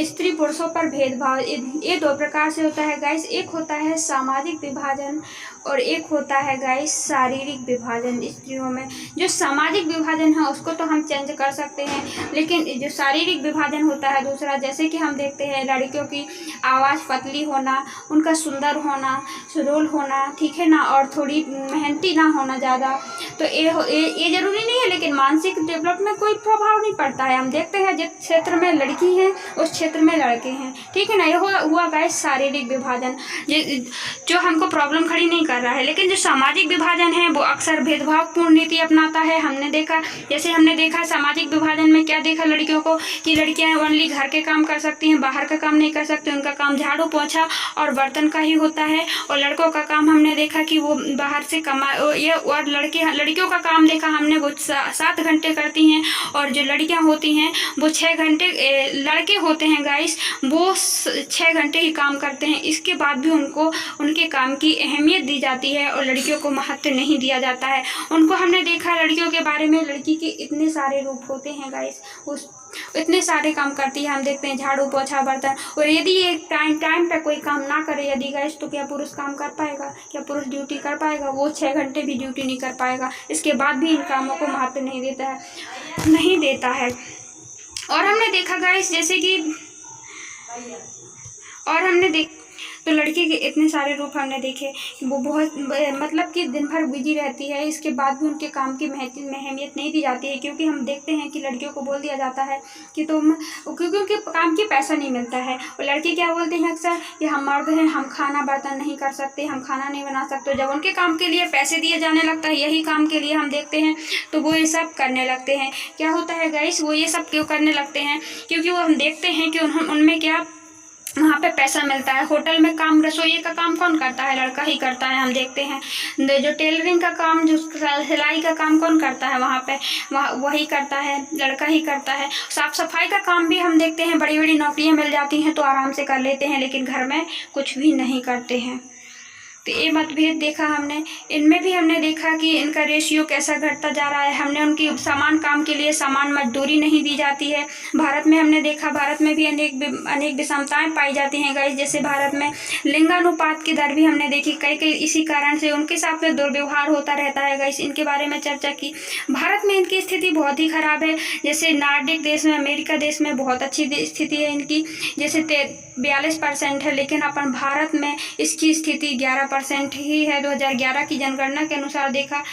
स्त्री पुरुषों पर भेदभाव, ये 2 प्रकार से होता है गाइस। एक होता है सामाजिक विभाजन और एक होता है गाइस शारीरिक विभाजन। स्त्रियों में जो सामाजिक विभाजन है उसको तो हम चेंज कर सकते हैं, लेकिन जो शारीरिक विभाजन होता है दूसरा, जैसे कि हम देखते हैं लड़कियों की आवाज़ पतली होना, उनका सुंदर होना, सुडौल होना, ठीक है ना, और थोड़ी मेहनती ना होना ज़्यादा, तो ये जरूरी नहीं है, लेकिन मानसिक डेवलपमेंट में कोई प्रभाव नहीं पड़ता है। हम देखते हैं जिस क्षेत्र में लड़की है उस क्षेत्र में लड़के हैं, ठीक है ना। यह हुआ गाइस शारीरिक विभाजन, जो हमको प्रॉब्लम खड़ी नहीं कर रहा है। लेकिन जो सामाजिक विभाजन है वो अक्सर भेदभावपूर्ण नीति अपनाता है। हमने देखा सामाजिक विभाजन में क्या देखा लड़कियों को, कि लड़कियां ओनली घर के काम कर सकती हैं, बाहर का काम नहीं कर सकती। उनका काम झाड़ू पोछा और बर्तन का ही होता है, और लड़कों का काम हमने देखा कि वो बाहर से और लड़कियों का काम देखा हमने हमने वो 7 घंटे करती हैं, और जो लड़कियां होती हैं वो 6 घंटे, लड़के होते हैं गाइस वो 6 घंटे ही काम करते हैं। इसके बाद भी उनको उनके काम की अहमियत दी जाती है और लड़कियों को महत्व नहीं दिया जाता है। उनको हमने देखा लड़कियों के बारे में, लड़की के इतने सारे रूप होते हैं गाइस, उस इतने सारे काम करती है। हम देखते हैं झाड़ू पोछा बर्तन, और यदि ये टाइम पे कोई काम ना करे यदि गाइस, तो क्या पुरुष काम कर पाएगा? क्या पुरुष ड्यूटी कर पाएगा? वो 6 घंटे भी ड्यूटी नहीं कर पाएगा। इसके बाद भी इन कामों को महत्व नहीं देता है। और हमने देखा गाइस जैसे कि तो लड़की के इतने सारे रूप हमने देखे, वो बहुत मतलब कि दिन भर बिजी रहती है, इसके बाद भी उनके काम की अहमियत नहीं दी जाती है। क्योंकि हम देखते हैं कि लड़कियों को बोल दिया जाता है कि क्योंकि उनके काम की पैसा नहीं मिलता है। और लड़के क्या बोलते हैं अक्सर कि हम मर्द हैं, हम खाना बर्तन नहीं कर सकते, हम खाना नहीं बना सकते। जब उनके काम के लिए पैसे दिए जाने लगता है, यही काम के लिए हम देखते हैं, तो वो ये सब करने लगते हैं। क्या होता है गाइस, वो ये सब क्यों करने लगते हैं? क्योंकि वो हम देखते हैं कि उनमें क्या वहाँ पे पैसा मिलता है। होटल में काम, रसोई का काम कौन करता है? लड़का ही करता है। हम देखते हैं जो टेलरिंग का काम, जो सिलाई का काम कौन करता है? वही करता है, लड़का ही करता है। साफ सफाई का काम भी हम देखते हैं, बड़ी बड़ी नौकरियाँ मिल जाती हैं तो आराम से कर लेते हैं, लेकिन घर में कुछ भी नहीं करते हैं। तो ये मतभेद देखा हमने। इनमें भी हमने देखा कि इनका रेशियो कैसा घटता जा रहा है। हमने उनकी समान काम के लिए समान मजदूरी नहीं दी जाती है। भारत में हमने देखा, भारत में भी अनेक विषमताएं पाई जाती हैं गाइस। जैसे भारत में लिंगानुपात की दर भी हमने देखी, कई इसी कारण से उनके साथ में दुर्व्यवहार होता रहता है गाइस। इनके बारे में चर्चा की। भारत में इनकी स्थिति बहुत ही खराब है। जैसे नॉर्डिक देश में, अमेरिका देश में बहुत अच्छी स्थिति है इनकी, जैसे 42% है, लेकिन अपन भारत में इसकी स्थिति 11% ही है। 2011 की जनगणना के अनुसार देखा,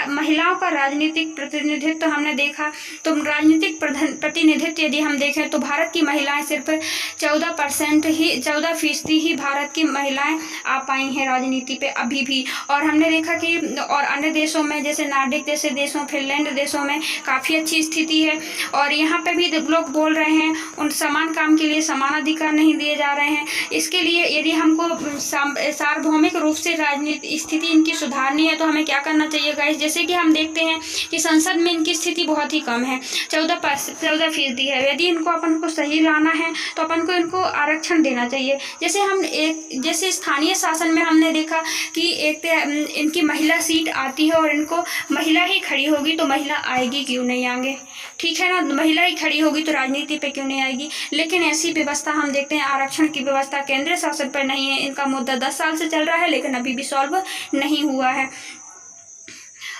महिलाओं का राजनीतिक प्रतिनिधित्व हमने देखा, तो राजनीतिक प्रतिनिधित्व यदि हम देखें तो भारत की महिलाएं सिर्फ 14% ही भारत की महिलाएं आ पाई हैं राजनीति पे अभी भी। और हमने देखा कि और अन्य देशों में, जैसे नॉर्डिक जैसे देशों, फिनलैंड देशों में काफ़ी अच्छी स्थिति है। और यहाँ पे भी लोग बोल रहे हैं उन समान काम के लिए समान अधिकार नहीं दिए जा रहे हैं। इसके लिए यदि हमको सार्वभौमिक रूप से राजनीति स्थिति इनकी सुधारनी है तो हमें क्या करना चाहिए गाइस? जैसे कि हम देखते हैं कि संसद में इनकी स्थिति बहुत ही कम है, 14% है। यदि अपन को सही लाना है तो अपन को इनको आरक्षण देना चाहिए। जैसे स्थानीय शासन में हमने देखा कि इनकी महिला सीट आती है और इनको महिला ही खड़ी होगी तो महिला आएगी क्यों नहीं आगे? ठीक है ना, महिला ही खड़ी होगी तो राजनीति पे क्यों नहीं आएगी? लेकिन ऐसी व्यवस्था हम देखते हैं, आरक्षण की व्यवस्था केंद्रीय शासन पर नहीं है। इनका मुद्दा 10 साल से चल रहा है लेकिन अभी भी सॉल्व नहीं हुआ है।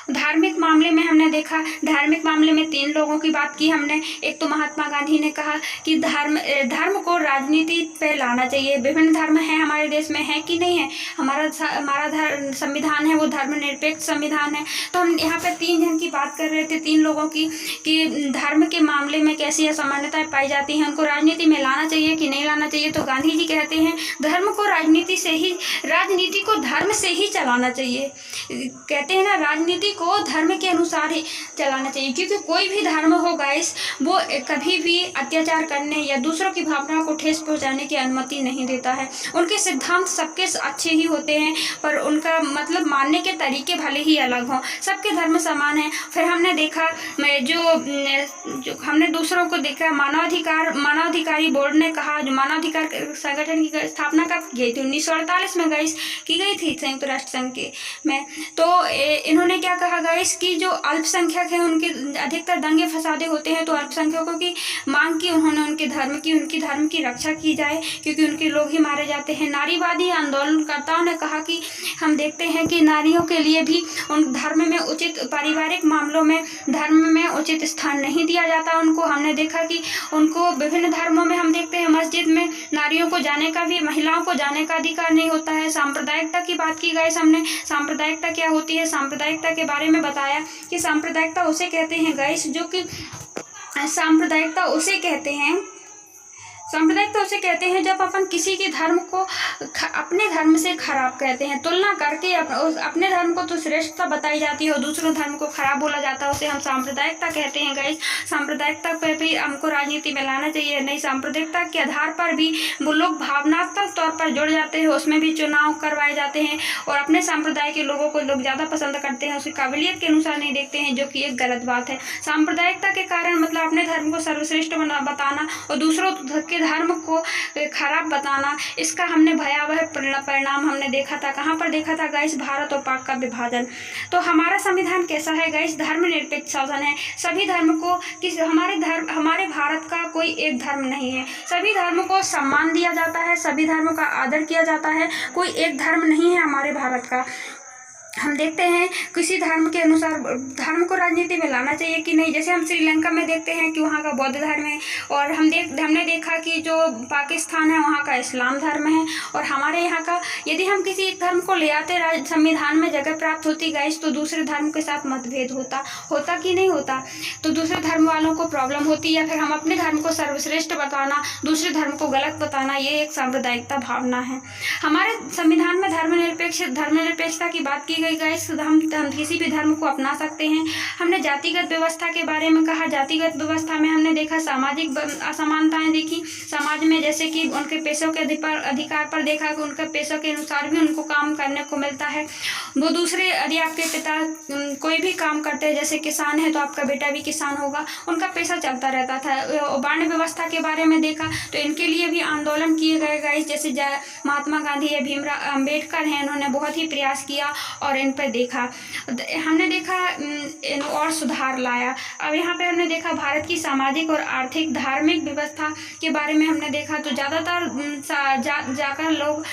धार्मिक मामले में हमने देखा, धार्मिक मामले में 3 लोगों की बात की हमने। एक तो महात्मा गांधी ने कहा कि धर्म को राजनीति पे लाना चाहिए। विभिन्न धर्म हैं हमारे देश में, है कि नहीं है? हमारा संविधान है वो धर्मनिरपेक्ष संविधान है। तो हम यहाँ पे 3 जन की बात कर रहे थे, 3 लोगों की, कि धर्म के मामले में कैसी असमानताएं पाई जाती हैं, उनको राजनीति में लाना चाहिए कि नहीं लाना चाहिए। तो गांधी जी कहते हैं धर्म को राजनीति को धर्म से ही चलाना चाहिए। कहते हैं ना, राजनीति को धर्म के अनुसार ही चलाना चाहिए, क्योंकि कोई भी धर्म हो गाइस, वो कभी भी अत्याचार करने या दूसरों की भावनाओं को ठेस पहुंचाने की अनुमति नहीं देता है। उनके सिद्धांत सबके अच्छे ही होते हैं, पर उनका मतलब मानने के तरीके भले ही अलग हों। सबके धर्म समान हैं। फिर हमने देखा जो हमने दूसरों को देखा, मानवाधिकारी बोर्ड ने कहा, जो मानवाधिकार संगठन की स्थापना कब की थी? 1948 में गाइस की गई थी संयुक्त राष्ट्र संघ में। तो इन्होंने क्या कहा गाइस कि जो अल्पसंख्यक हैं उनके अधिकतर दंगे फसादे होते हैं, तो अल्पसंख्यकों की मांग की उन्होंने, उनके धर्म की रक्षा की जाए, क्योंकि उनके लोग ही मारे जाते हैं। नारीवादी आंदोलनकर्ताओं ने कहा कि हम देखते हैं कि नारियों के लिए भी उन धर्म में उचित, पारिवारिक मामलों में धर्म में उचित स्थान नहीं दिया जाता उनको। हमने देखा कि उनको विभिन्न धर्मों में हम देखते हैं मस्जिद में नारियों को जाने का भी, महिलाओं को जाने का अधिकार नहीं होता है। सांप्रदायिकता की बात की गाइस हमने। सांप्रदायिकता क्या होती है? सांप्रदायिकता के बारे में बताया कि सांप्रदायिकता उसे कहते हैं गाइस, जो कि सांप्रदायिकता उसे कहते हैं सांप्रदायिक तो उसे कहते हैं जब अपन किसी के धर्म को अपने धर्म से खराब कहते हैं, तुलना करके अपने धर्म को तो श्रेष्ठता बताई जाती है और दूसरों धर्म को खराब बोला जाता है, उसे हम सांप्रदायिकता कहते हैं गाइस। सांप्रदायिकता पर भी हमको राजनीति में लाना चाहिए। नहीं, सांप्रदायिकता के आधार पर भी वो लोग भावनात्मक तौर पर जुड़ जाते हैं, उसमें भी चुनाव करवाए जाते हैं और अपने सांप्रदाय के लोगों को लोग ज़्यादा पसंद करते हैं, उसकी काबिलियत के अनुसार नहीं देखते हैं, जो कि एक गलत बात है। सांप्रदायिकता के कारण मतलब अपने धर्म को सर्वश्रेष्ठ बताना और दूसरों के धर्म को खराब बताना, इसका हमने भयावह परिणाम हमने देखा था। कहाँ पर देखा था गाइस? भारत और पाक का विभाजन। तो हमारा संविधान कैसा है गाइस? धर्मनिरपेक्ष शासन है। सभी धर्म को हमारे भारत का कोई एक धर्म नहीं है, सभी धर्म को सम्मान दिया जाता है, सभी धर्मों का आदर किया जाता है, कोई एक धर्म नहीं है हमारे भारत का। हम देखते हैं किसी धर्म के अनुसार धर्म को राजनीति में लाना चाहिए कि नहीं। जैसे हम श्रीलंका में देखते हैं कि वहाँ का बौद्ध धर्म है और हमने देखा कि जो पाकिस्तान है वहाँ का इस्लाम धर्म है और हमारे यहाँ का, यदि हम किसी एक धर्म को ले आते संविधान में जगह प्राप्त होती गाइस, तो दूसरे धर्म के साथ मतभेद होता कि नहीं होता? तो दूसरे धर्म वालों को प्रॉब्लम होती, या फिर हम अपने धर्म को सर्वश्रेष्ठ बताना, दूसरे धर्म को गलत बताना, ये एक सांप्रदायिकता भावना है। हमारे संविधान में धर्मनिरपेक्षता की बात की गई गाइस, हम किसी भी धर्म को अपना सकते हैं। हमने जातिगत व्यवस्था के बारे में कहा, जातिगत व्यवस्था में हमने देखा सामाजिक असमानताएं देखी समाज में, जैसे कि उनके पैसों के अधिकार पर देखा कि उनके पैसों के अनुसार भी उनको काम करने को मिलता है। वो दूसरे, यदि आपके पिता कोई भी काम करते हैं, जैसे किसान है तो आपका बेटा भी किसान होगा, उनका पैसा चलता रहता था। वर्ण व्यवस्था के बारे में देखा तो इनके लिए भी आंदोलन किए गए गाइस, जैसे महात्मा गांधी है, भीमराव अम्बेडकर हैं, इन्होंने बहुत ही प्रयास किया और इन पर देखा, हमने देखा और सुधार लाया। अब यहाँ पे हमने देखा भारत की सामाजिक और आर्थिक धार्मिक व्यवस्था के बारे में हमने देखा, तो ज़्यादातर जाकर लोग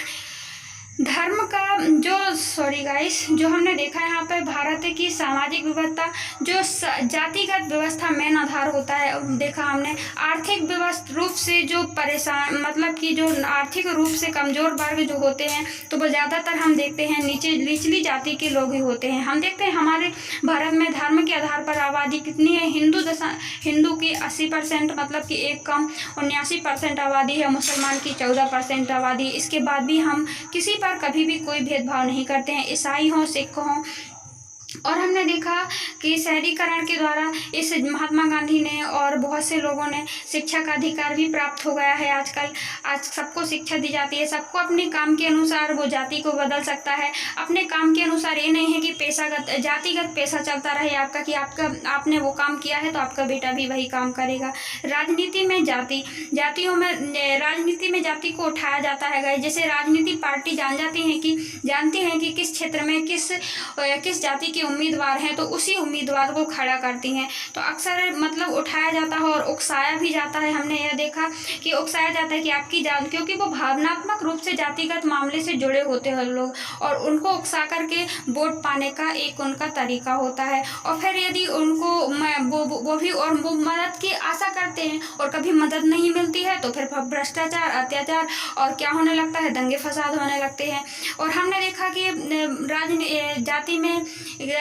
धर्म का जो हमने देखा यहाँ पर भारत की सामाजिक व्यवस्था, जो जातिगत व्यवस्था मेन आधार होता है। देखा हमने आर्थिक रूप से जो परेशान, मतलब कि जो आर्थिक रूप से कमज़ोर वर्ग जो होते हैं, तो वो ज़्यादातर हम देखते हैं निचली जाति के लोग ही होते हैं। हम देखते हैं हमारे भारत में धर्म के आधार पर आबादी कितनी है? हिंदू की 80%, मतलब कि एक कम 79% आबादी है, मुसलमान की 14% आबादी। इसके बाद भी हम किसी पर कभी भी कोई भेदभाव नहीं करते हैं, ईसाई हों, सिख हों। और हमने देखा कि शहरीकरण के द्वारा इस महात्मा गांधी ने और बहुत से लोगों ने शिक्षा का अधिकार भी प्राप्त हो गया है। आज सबको शिक्षा दी जाती है, सबको अपने काम के अनुसार वो जाति को बदल सकता है, अपने काम के अनुसार। ये नहीं है कि जातिगत पैसा चलता रहे आपका, कि आपने वो काम किया है तो आपका बेटा भी वही काम करेगा। राजनीति में राजनीति में जाति को उठाया जाता है। जैसे राजनीति पार्टी जानती हैं कि किस क्षेत्र में किस जाति के उम्मीदवार हैं, तो उसी उम्मीदवार को खड़ा करती हैं। तो अक्सर मतलब उठाया जाता है और उकसाया भी जाता है। हमने यह देखा कि उकसाया जाता है कि आपकी जात, क्योंकि वो भावनात्मक रूप से जातिगत मामले से जुड़े होते हैं लोग, और उनको उकसा करके वोट पाने का एक उनका तरीका होता है। और फिर यदि उनको वो मदद की आशा करते हैं और कभी मदद नहीं मिलती है, तो फिर भ्रष्टाचार, अत्याचार और क्या होने लगता है, दंगे फसाद होने लगते हैं। और हमने देखा कि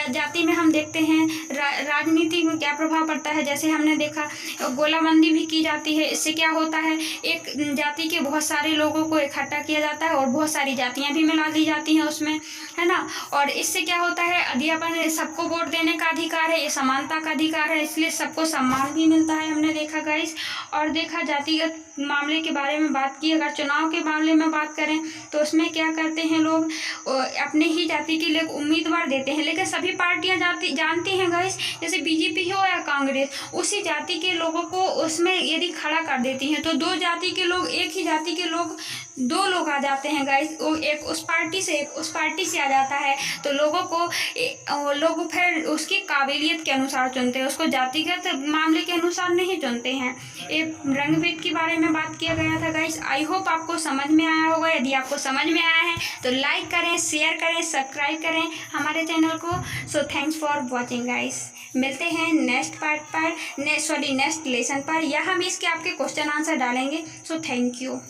जाति में हम देखते हैं राजनीति में क्या प्रभाव पड़ता है। जैसे हमने देखा गोलाबंदी भी की जाती है। इससे क्या होता है, एक जाति के बहुत सारे लोगों को इकट्ठा किया जाता है और बहुत सारी जातियां भी मिला दी जाती हैं उसमें, है ना। और इससे क्या होता है, यदि अपन सबको वोट देने का अधिकार है, ये समानता का अधिकार है, इसलिए सबको सम्मान भी मिलता है। हमने देखा गाइस, और देखा जातिगत मामले के बारे में बात की। अगर चुनाव के मामले में बात करें तो उसमें क्या करते हैं लोग, अपने ही जाति के लोग उम्मीदवार देते हैं, लेकिन सभी पार्टियां जानती हैं गाइस, जैसे बीजेपी हो या कांग्रेस, उसी जाति के लोगों को उसमें यदि खड़ा कर देती हैं, तो दो जाति के लोग, एक ही जाति के लोग, दो लोग आ जाते हैं गाइस। वो एक उस पार्टी से एक उस पार्टी से आ जाता है, तो लोग फिर उसकी काबिलियत के अनुसार चुनते हैं, उसको जातिगत मामले के अनुसार नहीं चुनते हैं। एक रंगभेद के बारे में बात किया गया था गाइस। आई होप आपको समझ में आया होगा। यदि आपको समझ में आया है तो लाइक करें, शेयर करें, सब्सक्राइब करें हमारे चैनल को। So thanks for watching guys. मिलते हैं नेक्स्ट पार्ट पर, नेक्स्ट लेसन पर, या हम इसके आपके क्वेश्चन आंसर डालेंगे। So thank you.